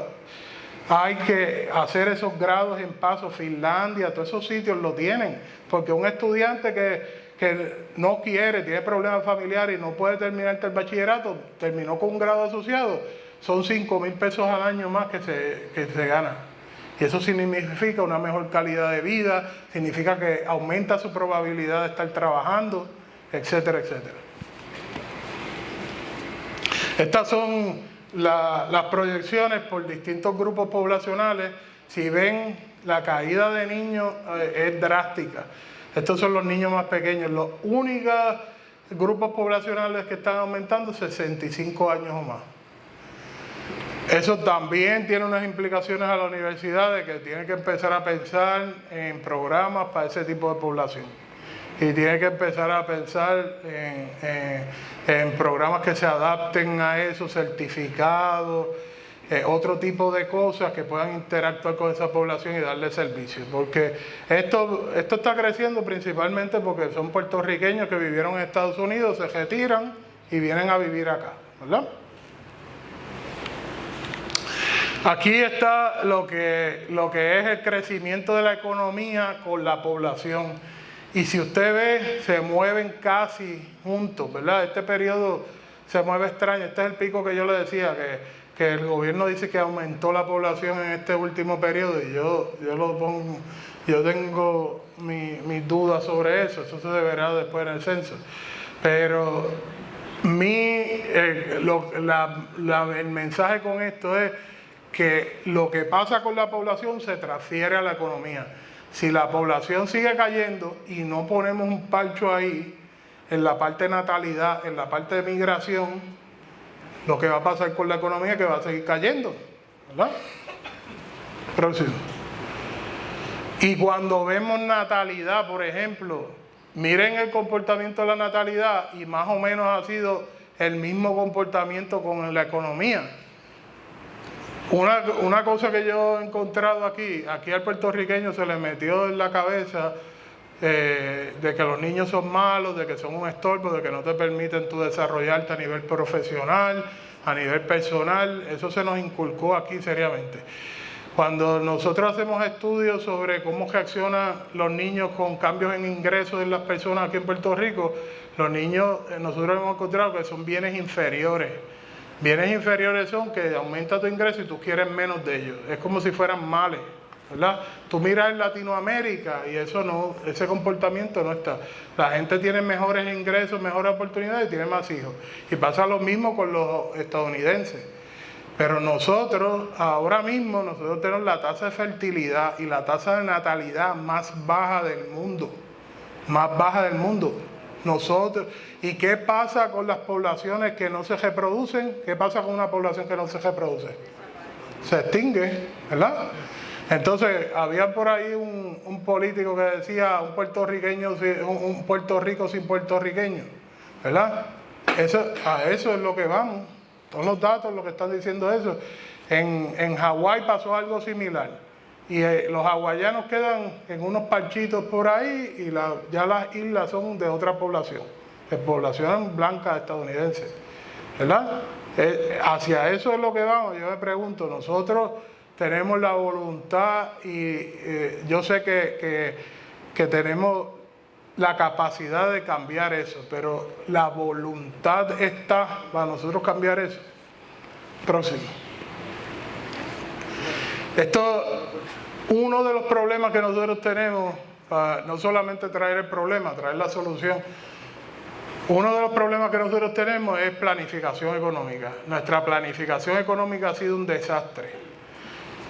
Hay que hacer esos grados en paso. Finlandia, todos esos sitios lo tienen, porque un estudiante que no quiere, tiene problemas familiares y no puede terminar el bachillerato, terminó con un grado asociado, son 5.000 pesos al año más que se gana. Y eso significa una mejor calidad de vida, significa que aumenta su probabilidad de estar trabajando, etcétera, etcétera. Estas son las proyecciones por distintos grupos poblacionales. Si ven, la caída de niños es drástica. Estos son los niños más pequeños. Los únicos grupos poblacionales que están aumentando, 65 años o más. Eso también tiene unas implicaciones a la universidad de que tiene que empezar a pensar en programas para ese tipo de población. Y tiene que empezar a pensar en programas que se adapten a eso, certificados, otro tipo de cosas que puedan interactuar con esa población y darle servicio. Porque esto está creciendo principalmente porque son puertorriqueños que vivieron en Estados Unidos, se retiran y vienen a vivir acá, ¿verdad? Aquí está lo que es el crecimiento de la economía con la población. Y si usted ve, se mueven casi juntos, ¿verdad? Este periodo se mueve extraño. Este es el pico que yo le decía, que el gobierno dice que aumentó la población en este último periodo. Y yo tengo mis dudas sobre eso. Eso se verá después en el censo. Pero El mensaje con esto es que lo que pasa con la población se transfiere a la economía. Si la población sigue cayendo y no ponemos un parcho ahí, en la parte de natalidad, en la parte de migración, lo que va a pasar con la economía es que va a seguir cayendo, ¿verdad? Próximo. Y cuando vemos natalidad, por ejemplo, miren el comportamiento de la natalidad y más o menos ha sido el mismo comportamiento con la economía. Una cosa que yo he encontrado aquí al puertorriqueño se le metió en la cabeza de que los niños son malos, de que son un estorbo, de que no te permiten tú desarrollarte a nivel profesional, a nivel personal. Eso se nos inculcó aquí seriamente. Cuando nosotros hacemos estudios sobre cómo reaccionan los niños con cambios en ingresos de las personas aquí en Puerto Rico, los niños, nosotros hemos encontrado que son bienes inferiores. Bienes inferiores son que aumenta tu ingreso y tú quieres menos de ellos. Es como si fueran males, ¿verdad? Tú miras en Latinoamérica y eso no, ese comportamiento no está. La gente tiene mejores ingresos, mejores oportunidades y tiene más hijos. Y pasa lo mismo con los estadounidenses. Pero nosotros, ahora mismo, nosotros tenemos la tasa de fertilidad y la tasa de natalidad más baja del mundo. Más baja del mundo. Nosotros, ¿y qué pasa con las poblaciones que no se reproducen? ¿Qué pasa con una población que no se reproduce? Se extingue, ¿verdad? Entonces, había por ahí un político que decía un Puerto Rico sin puertorriqueños, ¿verdad? A eso es lo que vamos. Todos los datos lo que están diciendo eso. En Hawái pasó algo similar. Y los hawaianos quedan en unos parchitos por ahí y ya las islas son de otra población, de población blanca estadounidense, ¿verdad? Hacia eso es lo que vamos. Yo me pregunto, nosotros tenemos la voluntad y yo sé que tenemos la capacidad de cambiar eso, pero la voluntad está para nosotros cambiar eso. Próximo. Uno de los problemas que nosotros tenemos, no solamente traer el problema, traer la solución. Uno de los problemas que nosotros tenemos es planificación económica. Nuestra planificación económica ha sido un desastre.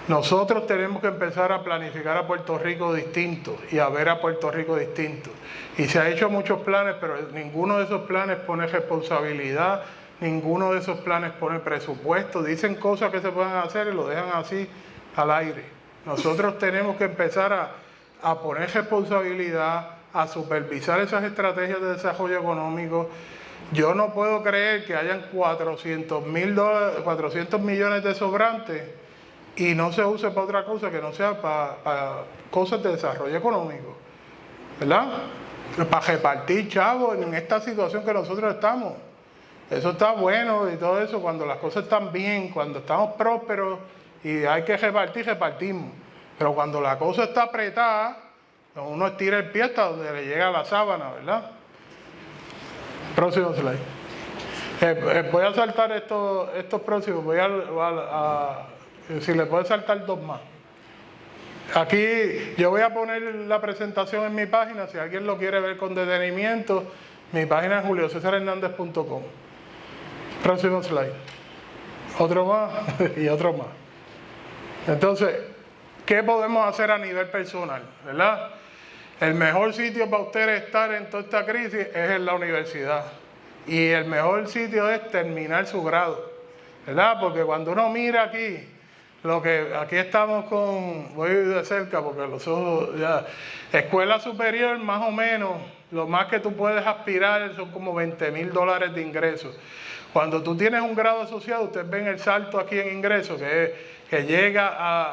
Nosotros tenemos que empezar a planificar a Puerto Rico distinto y a ver a Puerto Rico distinto. Y se han hecho muchos planes, pero ninguno de esos planes pone responsabilidad, ninguno de esos planes pone presupuesto. Dicen cosas que se pueden hacer y lo dejan así al aire. Nosotros tenemos que empezar a poner responsabilidad, a supervisar esas estrategias de desarrollo económico. Yo no puedo creer que hayan 400 millones de sobrantes y no se use para otra cosa que no sea para cosas de desarrollo económico, ¿verdad? Para repartir chavos en esta situación que nosotros estamos. Eso está bueno y todo eso cuando las cosas están bien, cuando estamos prósperos y hay que repartir, repartimos. Pero cuando la cosa está apretada, uno estira el pie hasta donde le llega la sábana, ¿verdad? Próximo slide. Voy a saltar estos próximos, si le puedo saltar dos más. Aquí yo voy a poner la presentación en mi página, si alguien lo quiere ver con detenimiento, mi página es juliocesarhernandez.com. Próximo slide. Otro más y otro más. Entonces, ¿qué podemos hacer a nivel personal? ¿Verdad? El mejor sitio para usted estar en toda esta crisis es en la universidad. Y el mejor sitio es terminar su grado. ¿Verdad? Porque cuando uno mira aquí, aquí estamos voy de cerca porque los ojos ya. Escuela superior, más o menos, lo más que tú puedes aspirar son como $20,000 de ingresos. Cuando tú tienes un grado asociado, ustedes ven el salto aquí en ingresos, que llega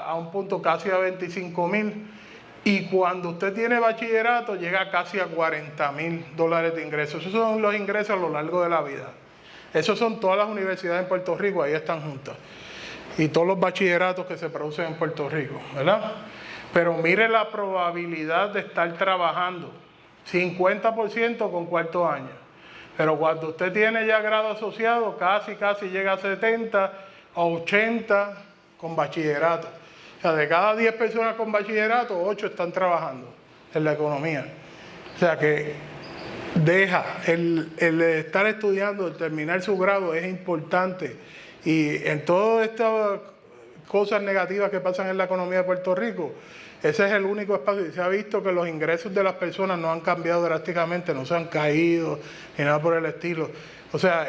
a un punto casi a 25,000. Y cuando usted tiene bachillerato, llega casi a $40,000 de ingresos. Esos son los ingresos a lo largo de la vida. Esos son todas las universidades en Puerto Rico, ahí están juntas. Y todos los bachilleratos que se producen en Puerto Rico, ¿verdad? Pero mire la probabilidad de estar trabajando. 50% con cuarto año. Pero cuando usted tiene ya grado asociado, casi llega a 70 o 80 con bachillerato. O sea, de cada 10 personas con bachillerato, 8 están trabajando en la economía. O sea que el estar estudiando, el terminar su grado es importante. Y en todas estas cosas negativas que pasan en la economía de Puerto Rico, ese es el único espacio. Y se ha visto que los ingresos de las personas no han cambiado drásticamente, no se han caído ni nada por el estilo. O sea,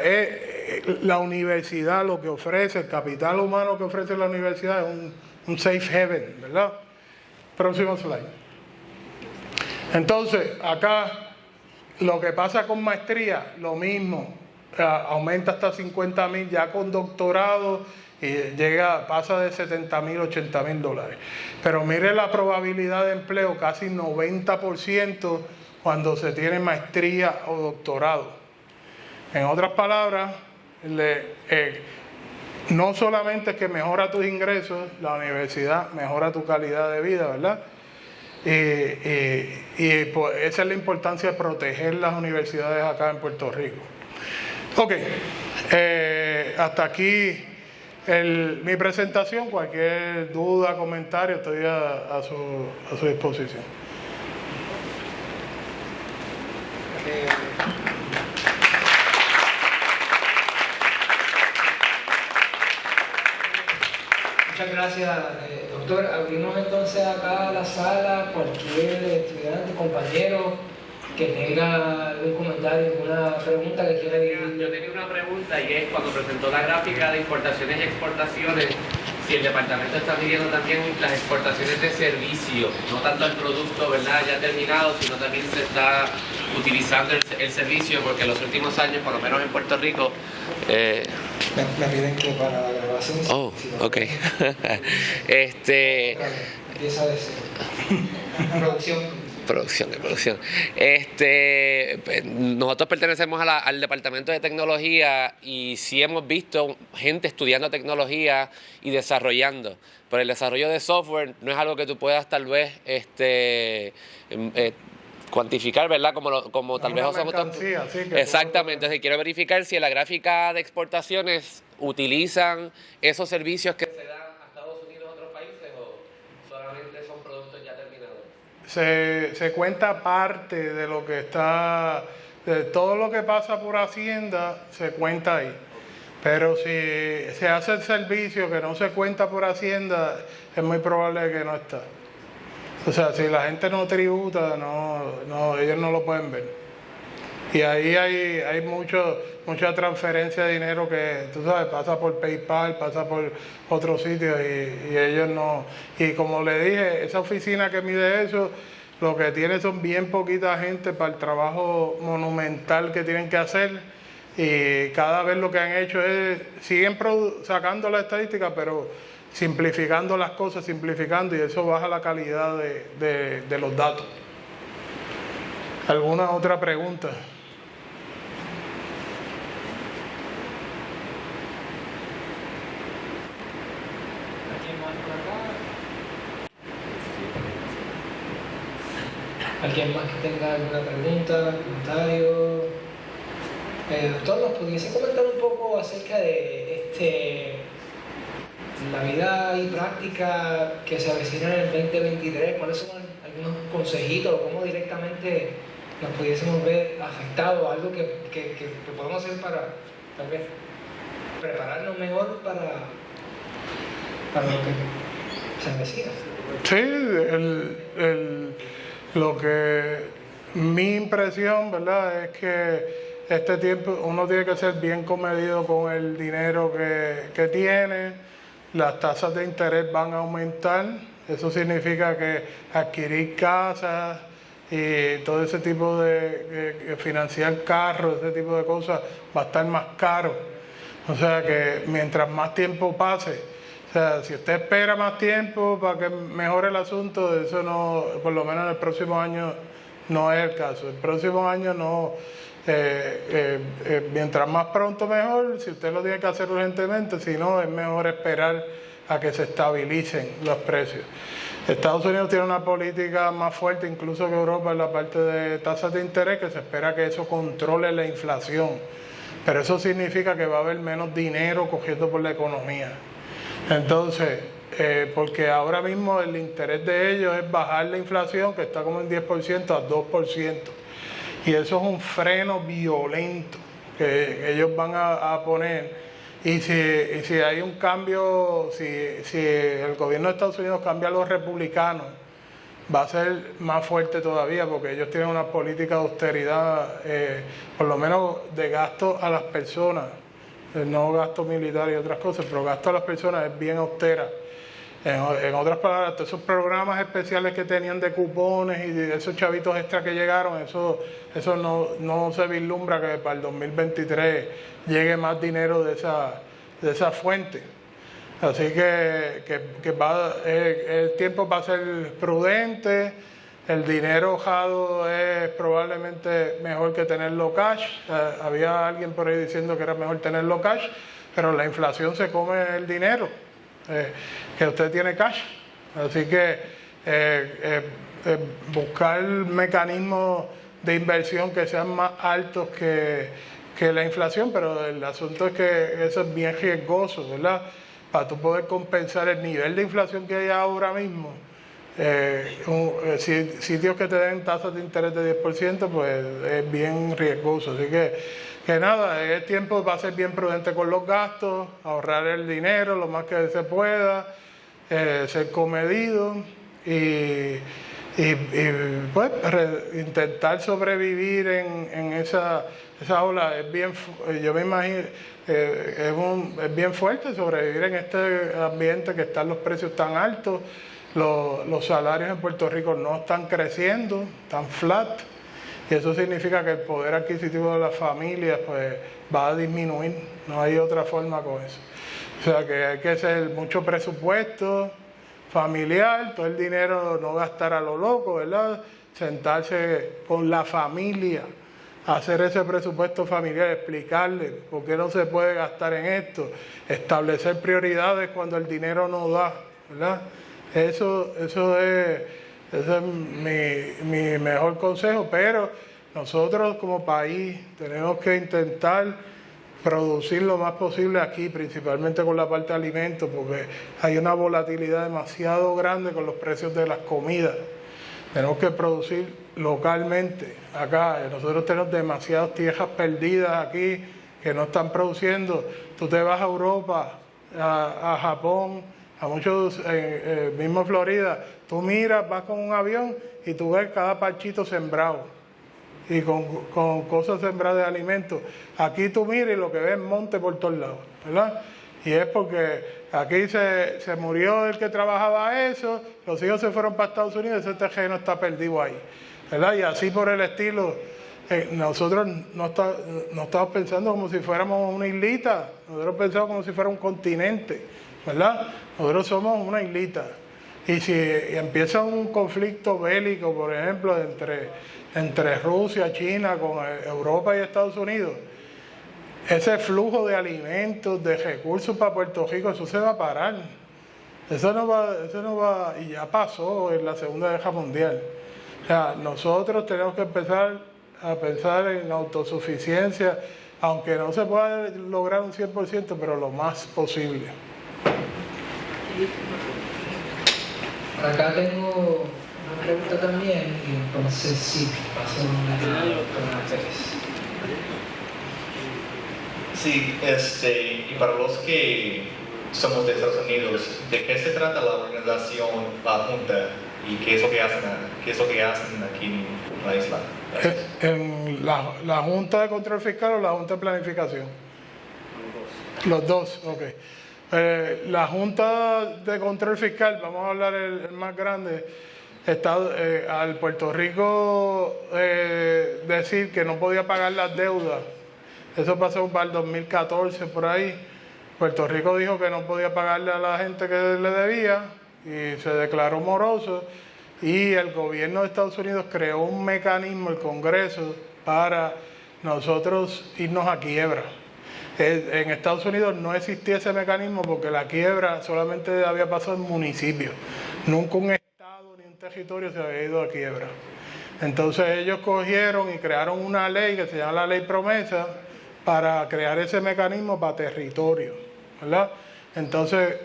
la universidad lo que ofrece, el capital humano que ofrece la universidad es un safe haven, ¿verdad? Próximo slide. Entonces, acá lo que pasa con maestría, lo mismo, aumenta hasta 50,000, ya con doctorado y pasa de 70,000 a 80,000 dólares. Pero mire la probabilidad de empleo, casi 90% cuando se tiene maestría o doctorado. En otras palabras, no solamente es que mejora tus ingresos, la universidad mejora tu calidad de vida, ¿verdad? Y pues esa es la importancia de proteger las universidades acá en Puerto Rico. Ok, hasta aquí mi presentación. Cualquier duda, comentario, estoy a su disposición. Muchas gracias, doctor. Abrimos entonces acá la sala, cualquier estudiante, compañero que tenga algún comentario, alguna pregunta que quiera dirigir. Yo tenía una pregunta y es cuando presentó la gráfica de importaciones y exportaciones, si el departamento está midiendo también las exportaciones de servicio, no tanto el producto, ¿verdad?, ya terminado, sino también se está utilizando el servicio, porque en los últimos años, por lo menos en Puerto Rico, Me piden que para la grabación. Oh, ok. Empieza de cero. Producción. Nosotros pertenecemos al departamento de tecnología y sí hemos visto gente estudiando tecnología y desarrollando. Pero el desarrollo de software no es algo que tú puedas tal vez cuantificar, ¿verdad? Como tal vez exactamente. Entonces quiero verificar si en la gráfica de exportaciones utilizan esos servicios que se dan a Estados Unidos o otros países, o solamente son productos ya terminados. Se cuenta parte de lo que está, de todo lo que pasa por Hacienda, se cuenta ahí. Pero si se hace el servicio que no se cuenta por Hacienda, es muy probable que no está. O sea, si la gente no tributa, ellos no lo pueden ver. Y ahí hay mucha transferencia de dinero que, tú sabes, pasa por PayPal, pasa por otros sitios y ellos no. Y como le dije, esa oficina que mide eso, lo que tiene son bien poquita gente para el trabajo monumental que tienen que hacer. Y cada vez lo que han hecho es, siguen sacando la estadística, pero simplificando las cosas, y eso baja la calidad de los datos. ¿Alguna otra pregunta? ¿Alguien más que tenga alguna pregunta, comentario? Doctor, ¿nos pudiese comentar un poco acerca de la vida y práctica que se avecina en el 2023? ¿Cuáles son algunos consejitos o cómo directamente nos pudiésemos ver afectados? Algo que podemos hacer para tal vez prepararnos mejor para lo que se avecina. Sí, lo que mi impresión, ¿verdad?, es que este tiempo uno tiene que ser bien comedido con el dinero que tiene. Las tasas de interés van a aumentar. Eso significa que adquirir casas y todo ese tipo de financiar carros, ese tipo de cosas, va a estar más caro. O sea que mientras más tiempo pase, o sea, si usted espera más tiempo para que mejore el asunto, eso no, por lo menos en el próximo año no es el caso. El próximo año no, mientras más pronto mejor. Si usted lo tiene que hacer urgentemente, si no, es mejor esperar a que se estabilicen los precios. Estados Unidos tiene una política más fuerte incluso que Europa en la parte de tasas de interés, que se espera que eso controle la inflación. Pero eso significa que va a haber menos dinero cogiendo por la economía. Entonces, porque ahora mismo el interés de ellos es bajar la inflación, que está como en 10%, a 2%. y eso es un freno violento que ellos van a poner. Y si hay un cambio, si el gobierno de Estados Unidos cambia a los republicanos, va a ser más fuerte todavía, porque ellos tienen una política de austeridad, por lo menos de gasto a las personas, no gasto militar y otras cosas, pero gasto a las personas es bien austera. En otras palabras, todos esos programas especiales que tenían de cupones y de esos chavitos extra que llegaron, eso no se vislumbra que para el 2023 llegue más dinero de esa fuente. Así que el tiempo va a ser prudente, el dinero ahorrado es probablemente mejor que tenerlo cash. Había alguien por ahí diciendo que era mejor tenerlo cash, pero la inflación se come el dinero que usted tiene cash. Así que buscar mecanismos de inversión que sean más altos que la inflación, pero el asunto es que eso es bien riesgoso, ¿verdad? Para tú poder compensar el nivel de inflación que hay ahora mismo, sitios que te den tasas de interés de 10%, pues es bien riesgoso. Así que nada, el tiempo va a ser bien prudente con los gastos, ahorrar el dinero lo más que se pueda, ser comedido y pues intentar sobrevivir en esa ola. Yo me imagino, es bien fuerte sobrevivir en este ambiente que están los precios tan altos, los salarios en Puerto Rico no están creciendo, están flat, y eso significa que el poder adquisitivo de las familias pues va a disminuir, no hay otra forma con eso. O sea que hay que hacer mucho presupuesto familiar, todo el dinero no gastar a lo loco, ¿verdad? Sentarse con la familia, hacer ese presupuesto familiar, explicarle por qué no se puede gastar en esto, establecer prioridades cuando el dinero no da, ¿verdad? Eso es mi mejor consejo, pero nosotros como país tenemos que intentar producir lo más posible aquí, principalmente con la parte de alimentos, porque hay una volatilidad demasiado grande con los precios de las comidas. Tenemos que producir localmente acá. Nosotros tenemos demasiadas tierras perdidas aquí que no están produciendo. Tú te vas a Europa, a Japón, a muchos, mismo Florida, tú miras, vas con un avión y tú ves cada parchito sembrado y con cosas sembradas de alimentos. Aquí tú miras y lo que ves es monte por todos lados, ¿verdad? Y es porque aquí se murió el que trabajaba eso, los hijos se fueron para Estados Unidos, ese terreno está perdido ahí, ¿verdad? Y así por el estilo, nosotros no estamos pensando como si fuéramos una islita, nosotros pensamos como si fuera un continente, ¿verdad? Nosotros somos una islita. Y si empieza un conflicto bélico, por ejemplo, entre Rusia, China, con Europa y Estados Unidos, ese flujo de alimentos, de recursos para Puerto Rico, eso se va a parar. Eso no va, y ya pasó en la Segunda Guerra Mundial. O sea, nosotros tenemos que empezar a pensar en autosuficiencia, aunque no se pueda lograr un 100%, pero lo más posible. Acá tengo una pregunta también, y entonces sí, paso a la Pérez. Sí, y para los que somos de Estados Unidos, ¿de qué se trata la organización, la Junta, y qué es lo que hacen aquí en la isla? ¿En la Junta de Control Fiscal o la Junta de Planificación? Los dos, ok. La Junta de Control Fiscal, vamos a hablar el más grande, está al Puerto Rico decir que no podía pagar las deudas. Eso pasó para el 2014 por ahí. Puerto Rico dijo que no podía pagarle a la gente que le debía y se declaró moroso, y el gobierno de Estados Unidos creó un mecanismo, el Congreso, para nosotros irnos a quiebra. En Estados Unidos no existía ese mecanismo porque la quiebra solamente había pasado en municipios. Nunca un estado ni un territorio se había ido a quiebra. Entonces ellos cogieron y crearon una ley que se llama la Ley Promesa para crear ese mecanismo para territorio, ¿verdad? Entonces,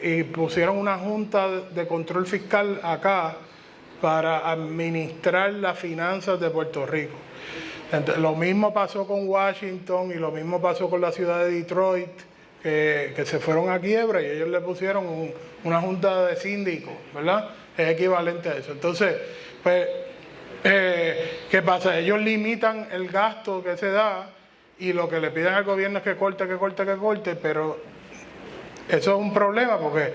y pusieron una junta de control fiscal acá para administrar las finanzas de Puerto Rico. Entonces, lo mismo pasó con Washington y lo mismo pasó con la ciudad de Detroit, que se fueron a quiebra y ellos le pusieron una junta de síndicos, ¿verdad? Es equivalente a eso. Entonces, pues, ¿qué pasa? Ellos limitan el gasto que se da y lo que le piden al gobierno es que corte, pero eso es un problema porque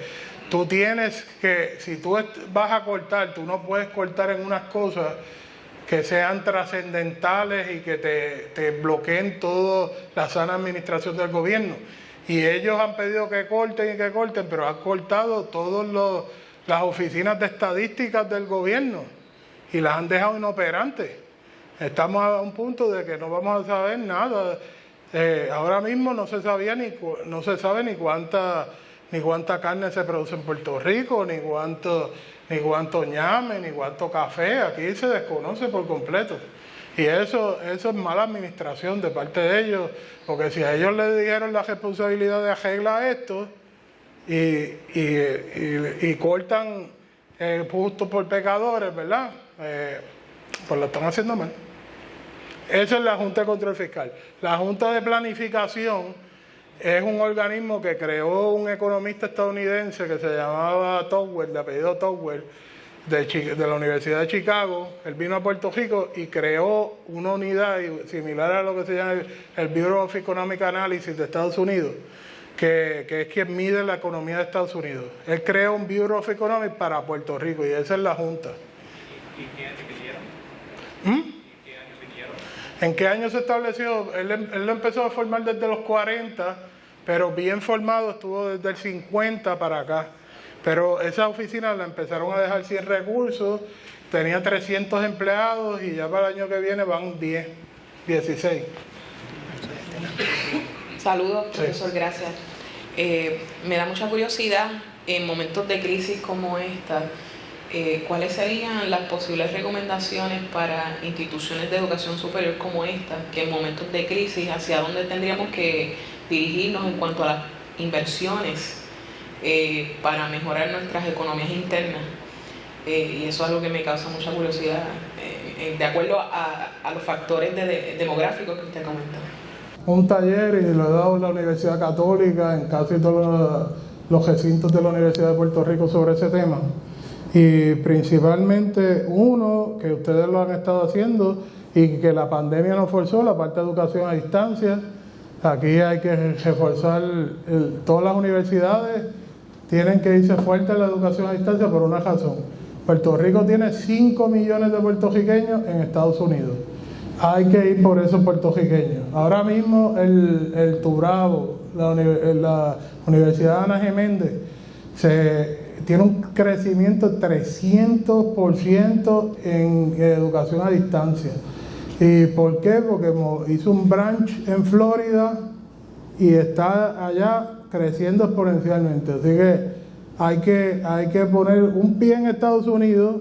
tú tienes que, si tú vas a cortar, tú no puedes cortar en unas cosas que sean trascendentales y que te bloqueen toda la sana administración del gobierno. Y ellos han pedido que corten, pero han cortado todas las oficinas de estadísticas del gobierno y las han dejado inoperantes. Estamos a un punto de que no vamos a saber nada. Ahora mismo no se sabe ni cuánta carne se produce en Puerto Rico, ni cuánto ñame, ni cuánto café. Aquí se desconoce por completo. Y eso es mala administración de parte de ellos, porque si a ellos les dieron la responsabilidad de arreglar esto y cortan justo por pecadores, ¿verdad? Pues lo están haciendo mal. Esa es la Junta de Control Fiscal. La Junta de Planificación es un organismo que creó un economista estadounidense que se llamaba Towell, de apellido Towell, de la Universidad de Chicago. Él vino a Puerto Rico y creó una unidad similar a lo que se llama el Bureau of Economic Analysis de Estados Unidos, que es quien mide la economía de Estados Unidos. Él creó un Bureau of Economics para Puerto Rico y esa es la Junta. ¿Y qué año vinieron? ¿Qué año vinieron? ¿En qué año se estableció? Él lo empezó a formar desde los 40, pero bien formado estuvo desde el 50 para acá. Pero esa oficina la empezaron a dejar sin recursos, tenía 300 empleados y ya para el año que viene van 16. Saludos, profesor, Sí. gracias. Me da mucha curiosidad, en momentos de crisis como esta, ¿cuáles serían las posibles recomendaciones para instituciones de educación superior como esta, que en momentos de crisis, hacia dónde tendríamos que dirigirnos en cuanto a las inversiones para mejorar nuestras economías internas? Y eso es algo que me causa mucha curiosidad, de acuerdo a los factores demográficos que usted comenta. Un taller, y lo he dado en la Universidad Católica, en casi todos los recintos de la Universidad de Puerto Rico sobre ese tema. Y principalmente uno, que ustedes lo han estado haciendo y que la pandemia nos forzó, la parte de educación a distancia. Aquí hay que reforzar, todas las universidades tienen que irse fuerte en la educación a distancia por una razón. Puerto Rico tiene 5 millones de puertorriqueños en Estados Unidos. Hay que ir por esos puertorriqueños. Ahora mismo el Turabo, la Universidad Ana G. Méndez, tiene un crecimiento de 300% en educación a distancia. ¿Y por qué? Porque hizo un branch en Florida y está allá creciendo exponencialmente. Así que hay que poner un pie en Estados Unidos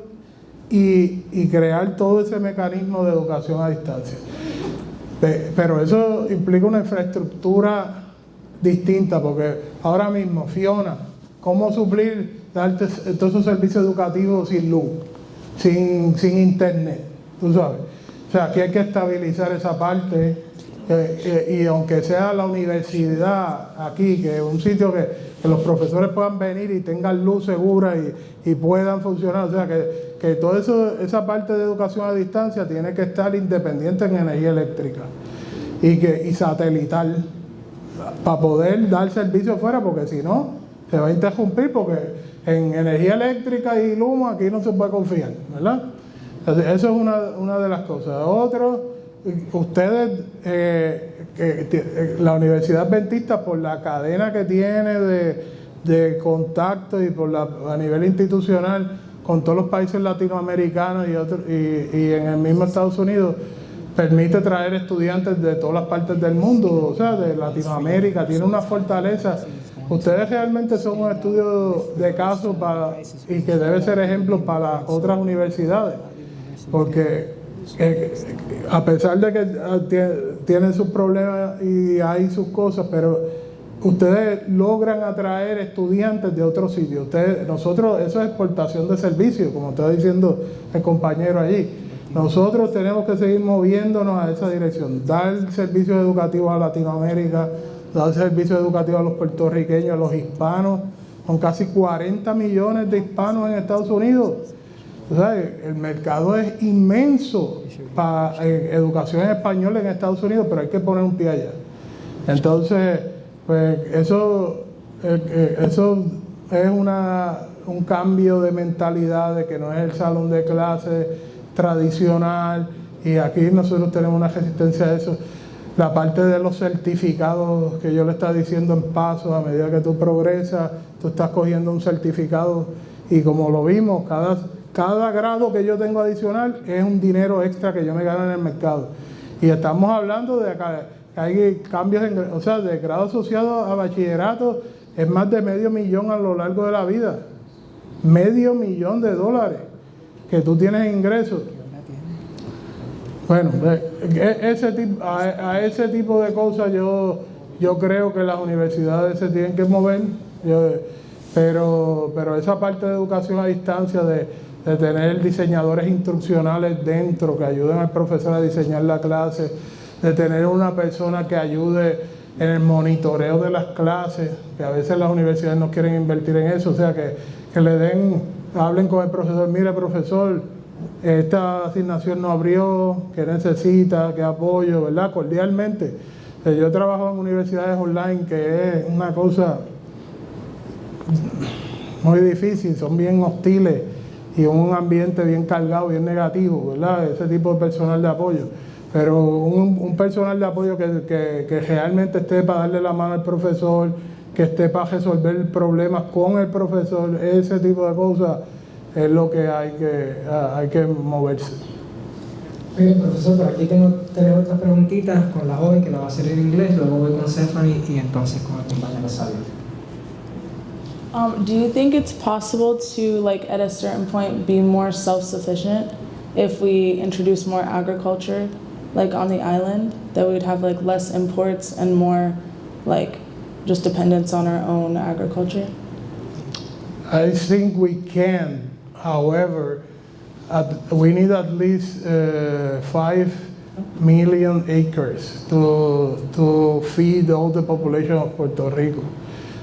y crear todo ese mecanismo de educación a distancia. Pero eso implica una infraestructura distinta, porque ahora mismo, Fiona, ¿cómo suplir darte todos esos servicios educativos sin luz, sin internet? Tú sabes. O sea, aquí hay que estabilizar esa parte, y aunque sea la universidad aquí, que es un sitio que los profesores puedan venir y tengan luz segura y puedan funcionar, o sea, que toda esa parte de educación a distancia tiene que estar independiente en energía eléctrica y satelital para poder dar servicio afuera, porque si no se va a interrumpir, porque en energía eléctrica y luz aquí no se puede confiar, ¿verdad? Entonces, eso es una de las cosas. Otro, ustedes, la Universidad Adventista, por la cadena que tiene de contacto y a nivel institucional con todos los países latinoamericanos y en el mismo Estados Unidos, permite traer estudiantes de todas las partes del mundo, o sea, de Latinoamérica, tiene una fortaleza. Ustedes realmente son un estudio de caso y que debe ser ejemplo para otras universidades, porque a pesar de que tienen sus problemas y hay sus cosas, pero ustedes logran atraer estudiantes de otros sitios. Nosotros, eso es exportación de servicios, como está diciendo el compañero allí. Nosotros tenemos que seguir moviéndonos a esa dirección, dar servicios educativos a Latinoamérica, dar servicios educativos a los puertorriqueños, a los hispanos, con casi 40 millones de hispanos en Estados Unidos. O sea, el mercado es inmenso para educación en español en Estados Unidos, pero hay que poner un pie allá. Entonces, pues eso es un cambio de mentalidad, de que no es el salón de clase tradicional, y aquí nosotros tenemos una resistencia a eso. La parte de los certificados que yo le estaba diciendo en pasos, a medida que tú progresas, tú estás cogiendo un certificado, y como lo vimos, cada grado que yo tengo adicional es un dinero extra que yo me gano en el mercado. Y estamos hablando de que hay cambios, o sea, de grado asociado a bachillerato, es más de $500,000 a lo largo de la vida. $500,000 que tú tienes en ingresos. Bueno, a ese tipo de cosas yo creo que las universidades se tienen que mover, pero esa parte de educación a distancia, de tener diseñadores instruccionales dentro que ayuden al profesor a diseñar la clase, de tener una persona que ayude en el monitoreo de las clases, que a veces las universidades no quieren invertir en eso, o sea, que hablen con el profesor, mire profesor, esta asignación no abrió, ¿qué necesita? ¿Qué apoyo? ¿Verdad? Cordialmente. Yo he trabajado en universidades online, que es una cosa muy difícil, son bien hostiles y un ambiente bien cargado, bien negativo, ¿verdad? Ese tipo de personal de apoyo. Pero un personal de apoyo que realmente esté para darle la mano al profesor, que esté para resolver problemas con el profesor, ese tipo de cosas es lo que hay que moverse. Muy bien, profesor, por aquí tenemos otras preguntitas con la joven que la va a hacer en inglés, luego voy con Stephanie y entonces con el compañero Sabio. Do you think it's possible to, like, at a certain point, be more self-sufficient if we introduce more agriculture, like on the island, that we would have like less imports and more like just dependence on our own agriculture? I think we can. However, we need at least 5 million acres to feed all the population of Puerto Rico.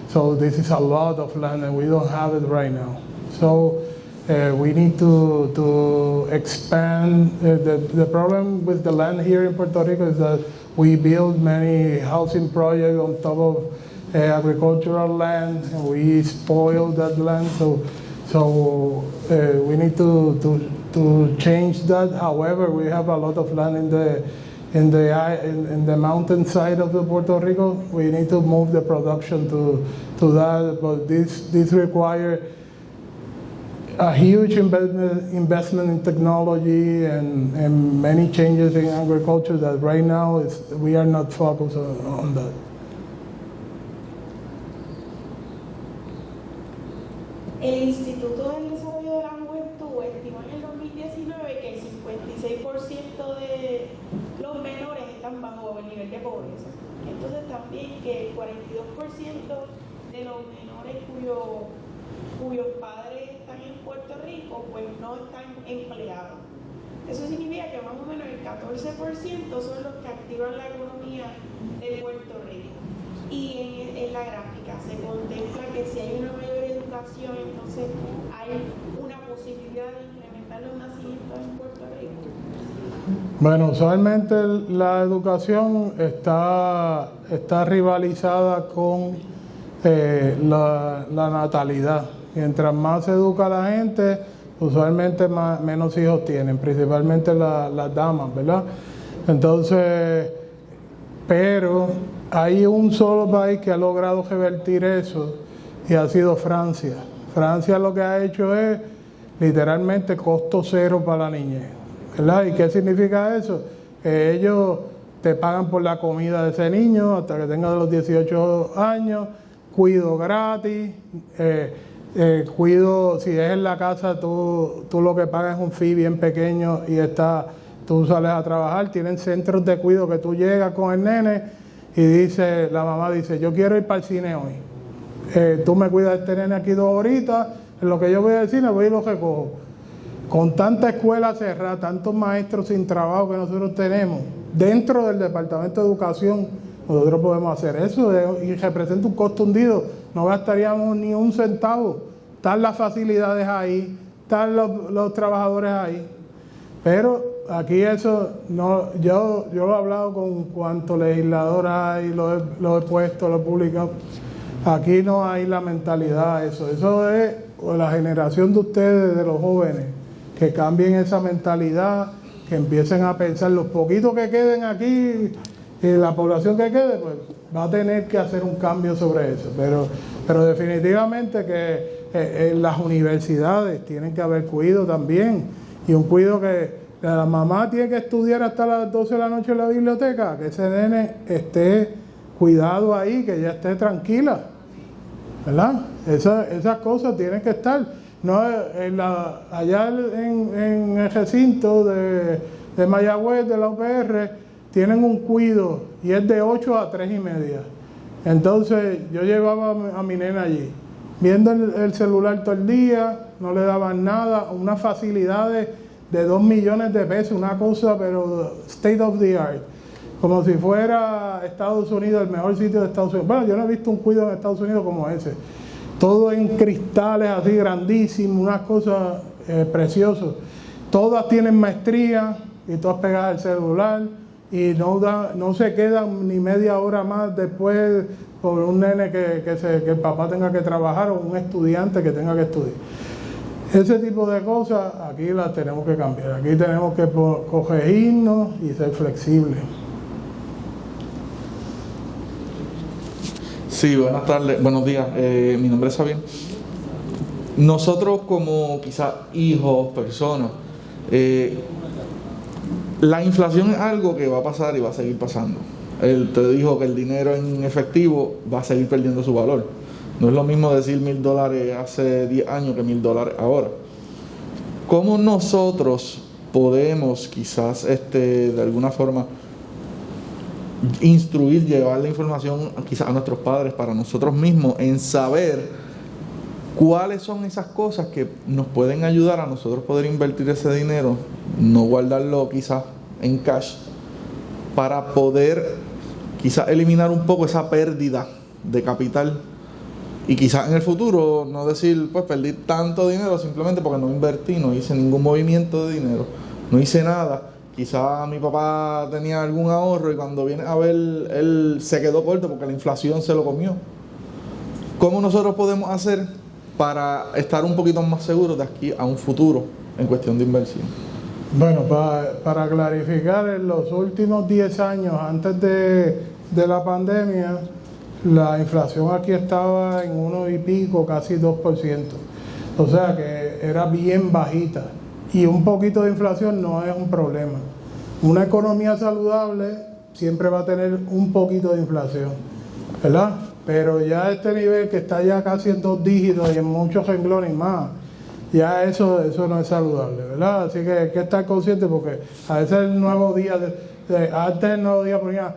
So this is a lot of land, and we don't have it right now. So we need to expand. The problem with the land here in Puerto Rico is that we build many housing projects on top of agricultural land, and we spoil that land. So we need to change that. However, we have a lot of land in the mountain side of the Puerto Rico. We need to move the production to that, but this requires a huge investment in technology and many changes in agriculture that right now we are not focused on that. El Instituto del Desarrollo de la Juventud estimó en el 2019 que el 56% de los menores están bajo el nivel de pobreza. Entonces también que el 42% de los menores cuyos padres están en Puerto Rico, pues no están empleados. Eso significa que más o menos el 14% son los que activan la economía de Puerto Rico. Y en la gráfica se contempla que si hay una mayor educación, entonces hay una posibilidad de incrementar los nacimientos en Puerto Rico. Bueno, usualmente la educación está rivalizada con la natalidad. Mientras más se educa la gente, usualmente menos hijos tienen, principalmente las damas, ¿verdad? Entonces, pero hay un solo país que ha logrado revertir eso y ha sido Francia. Francia lo que ha hecho es literalmente costo cero para la niñez, ¿verdad? ¿Y qué significa eso? Que ellos te pagan por la comida de ese niño hasta que tenga los 18 años, cuido gratis, cuido, si es en la casa, tú lo que pagas es un fee bien pequeño y tú sales a trabajar. Tienen centros de cuidado que tú llegas con el nene y dice, la mamá dice, yo quiero ir para el cine hoy. Tú me cuidas de este nene aquí 2 horitas, en lo que yo voy al cine voy y lo recojo. Con tanta escuela cerrada, tantos maestros sin trabajo que nosotros tenemos, dentro del Departamento de Educación, nosotros podemos hacer eso y representa un costo hundido. No gastaríamos ni un centavo. Están las facilidades ahí, están los trabajadores ahí. Pero aquí eso, no, yo lo he hablado con cuantos legisladores hay, lo he puesto, lo he publicado. Aquí no hay la mentalidad eso. Eso es la generación de ustedes, de los jóvenes, que cambien esa mentalidad, que empiecen a pensar, los poquitos que queden aquí, y la población que quede, pues va a tener que hacer un cambio sobre eso. Pero definitivamente que en las universidades tienen que haber cuidado también, y un cuidado que la mamá tiene que estudiar hasta las 12 de la noche en la biblioteca, que ese nene esté cuidado ahí, que ella esté tranquila, ¿verdad? Esas cosas tienen que estar. No, allá en el recinto de Mayagüez, de la UPR, tienen un cuido y es de 8 a 3:30. Entonces yo llevaba a mi nena allí, viendo el celular todo el día, no le daban nada, unas facilidades de 2 millones de pesos, una cosa pero state of the art, como si fuera Estados Unidos, el mejor sitio de Estados Unidos. Bueno, yo no he visto un cuido en Estados Unidos como ese, todo en cristales así grandísimos, unas cosas preciosas. Todas tienen maestría y todas pegadas al celular y no se quedan ni media hora más después por un nene que el papá tenga que trabajar o un estudiante que tenga que estudiar. Ese tipo de cosas aquí las tenemos que cambiar. Aquí tenemos que corregirnos y ser flexibles. Sí, buenas tardes, buenos días. Mi nombre es Javier. Nosotros como quizás hijos, personas, la inflación es algo que va a pasar y va a seguir pasando. Él te dijo que el dinero en efectivo va a seguir perdiendo su valor. No es lo mismo decir $1,000 hace 10 años que $1,000 ahora. ¿Cómo nosotros podemos quizás de alguna forma instruir, llevar la información quizás a nuestros padres, para nosotros mismos, en saber cuáles son esas cosas que nos pueden ayudar a nosotros poder invertir ese dinero, no guardarlo quizás en cash, para poder quizás eliminar un poco esa pérdida de capital y quizás en el futuro no decir, pues perdí tanto dinero simplemente porque no invertí, no hice ningún movimiento de dinero, no hice nada. Quizás mi papá tenía algún ahorro y cuando viene a ver, él se quedó corto porque la inflación se lo comió. ¿Cómo nosotros podemos hacer para estar un poquito más seguros de aquí a un futuro en cuestión de inversión? Bueno, para clarificar, en los últimos 10 años, antes de la pandemia, la inflación aquí estaba en 1 y pico, casi 2%. O sea que era bien bajita. Y un poquito de inflación no es un problema. Una economía saludable siempre va a tener un poquito de inflación, ¿verdad? Pero ya este nivel que está ya casi en 2 dígitos y en muchos renglones más, ya eso no es saludable, ¿verdad? Así que hay que estar consciente porque a veces el nuevo día, antes el nuevo día ponía,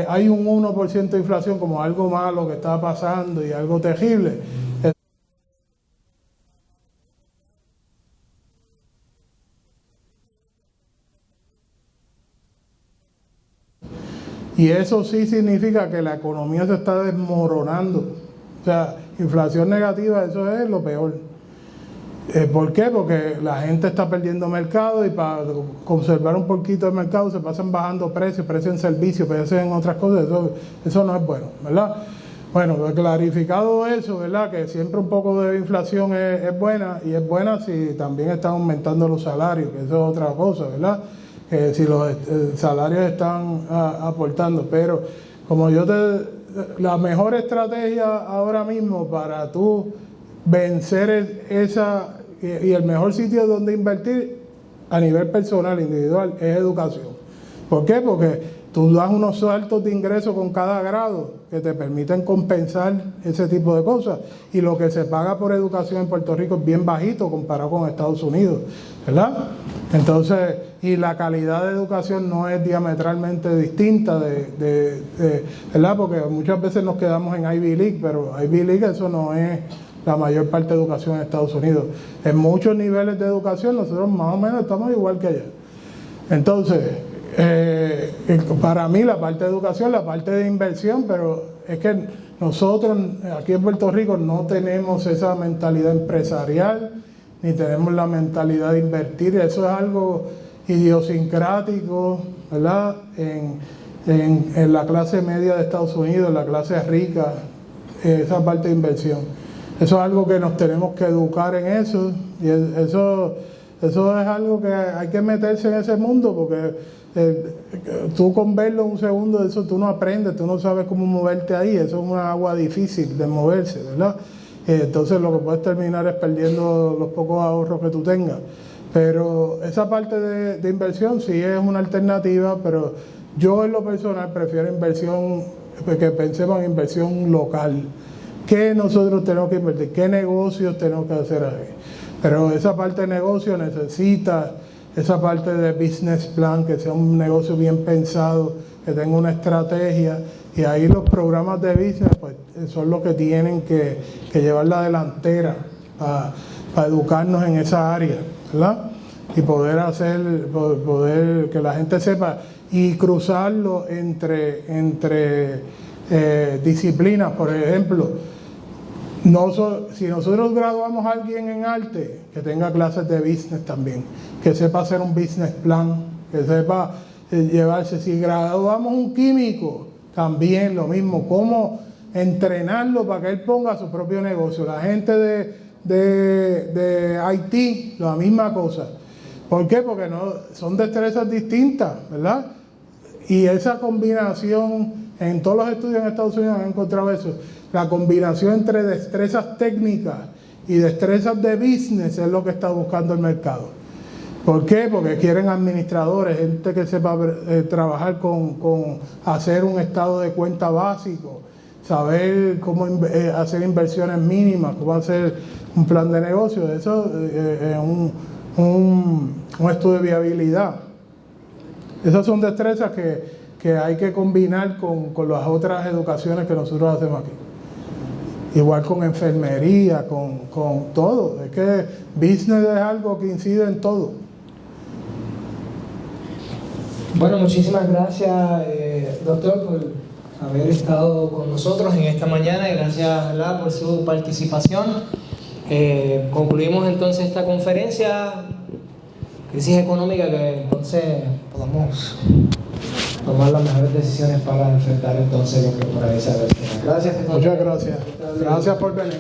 hay un 1% de inflación como algo malo que estaba pasando y algo terrible. Y eso sí significa que la economía se está desmoronando. O sea, inflación negativa, eso es lo peor. ¿Por qué? Porque la gente está perdiendo mercado y para conservar un poquito de mercado se pasan bajando precios en servicios, precios en otras cosas. Eso no es bueno, ¿verdad? Bueno, clarificado eso, ¿verdad? Que siempre un poco de inflación es buena, y es buena si también están aumentando los salarios, que eso es otra cosa, ¿verdad? Si los salarios están aportando, pero como la mejor estrategia ahora mismo para tú vencer y el mejor sitio donde invertir a nivel personal, individual, es educación. ¿Por qué? Porque tú das unos saltos de ingreso con cada grado que te permiten compensar ese tipo de cosas. Y lo que se paga por educación en Puerto Rico es bien bajito comparado con Estados Unidos, ¿verdad? Entonces, y la calidad de educación no es diametralmente distinta ¿verdad? Porque muchas veces nos quedamos en Ivy League, pero Ivy League eso no es la mayor parte de educación en Estados Unidos. En muchos niveles de educación nosotros más o menos estamos igual que allá. Entonces, para mí la parte de educación, la parte de inversión, pero es que nosotros aquí en Puerto Rico no tenemos esa mentalidad empresarial, ni tenemos la mentalidad de invertir. Eso es algo idiosincrático, ¿verdad? En la clase media de Estados Unidos, en la clase rica, esa parte de inversión. Eso es algo que nos tenemos que educar en eso, y eso es algo que hay que meterse en ese mundo, porque tú con verlo un segundo de eso tú no aprendes, tú no sabes cómo moverte ahí, eso es una agua difícil de moverse, ¿verdad? Entonces lo que puedes terminar es perdiendo los pocos ahorros que tú tengas. Pero esa parte de inversión sí es una alternativa, pero yo en lo personal prefiero inversión, que pensemos en inversión local. ¿Qué nosotros tenemos que invertir? ¿Qué negocios tenemos que hacer ahí? Pero esa parte de negocio necesita esa parte de business plan, que sea un negocio bien pensado, que tenga una estrategia, y ahí los programas de business pues, son los que tienen que llevar la delantera para educarnos en esa área, ¿verdad? Y poder que la gente sepa y cruzarlo entre disciplinas. Por ejemplo, si nosotros graduamos a alguien en arte, que tenga clases de business también, que sepa hacer un business plan, que sepa llevarse. Si graduamos un químico, también lo mismo, cómo entrenarlo para que él ponga su propio negocio. La gente de IT, la misma cosa. ¿Por qué? Porque son destrezas distintas, ¿verdad? Y esa combinación, en todos los estudios en Estados Unidos han encontrado eso, la combinación entre destrezas técnicas y destrezas de business es lo que está buscando el mercado. ¿Por qué? Porque quieren administradores, gente que sepa trabajar con hacer un estado de cuenta básico, saber cómo hacer inversiones mínimas, cómo hacer un plan de negocio. Eso es un estudio de viabilidad. Esas son destrezas que hay que combinar con las otras educaciones que nosotros hacemos aquí. Igual con enfermería, con todo. Es que business es algo que incide en todo. Bueno, muchísimas gracias, doctor, por haber estado con nosotros en esta mañana, y gracias, ¿verdad?, por su participación. Concluimos entonces esta conferencia, crisis económica, que entonces podamos tomar las mejores decisiones para enfrentar entonces lo que por ahí se avecina. Gracias. Muchas gracias. Gracias por venir.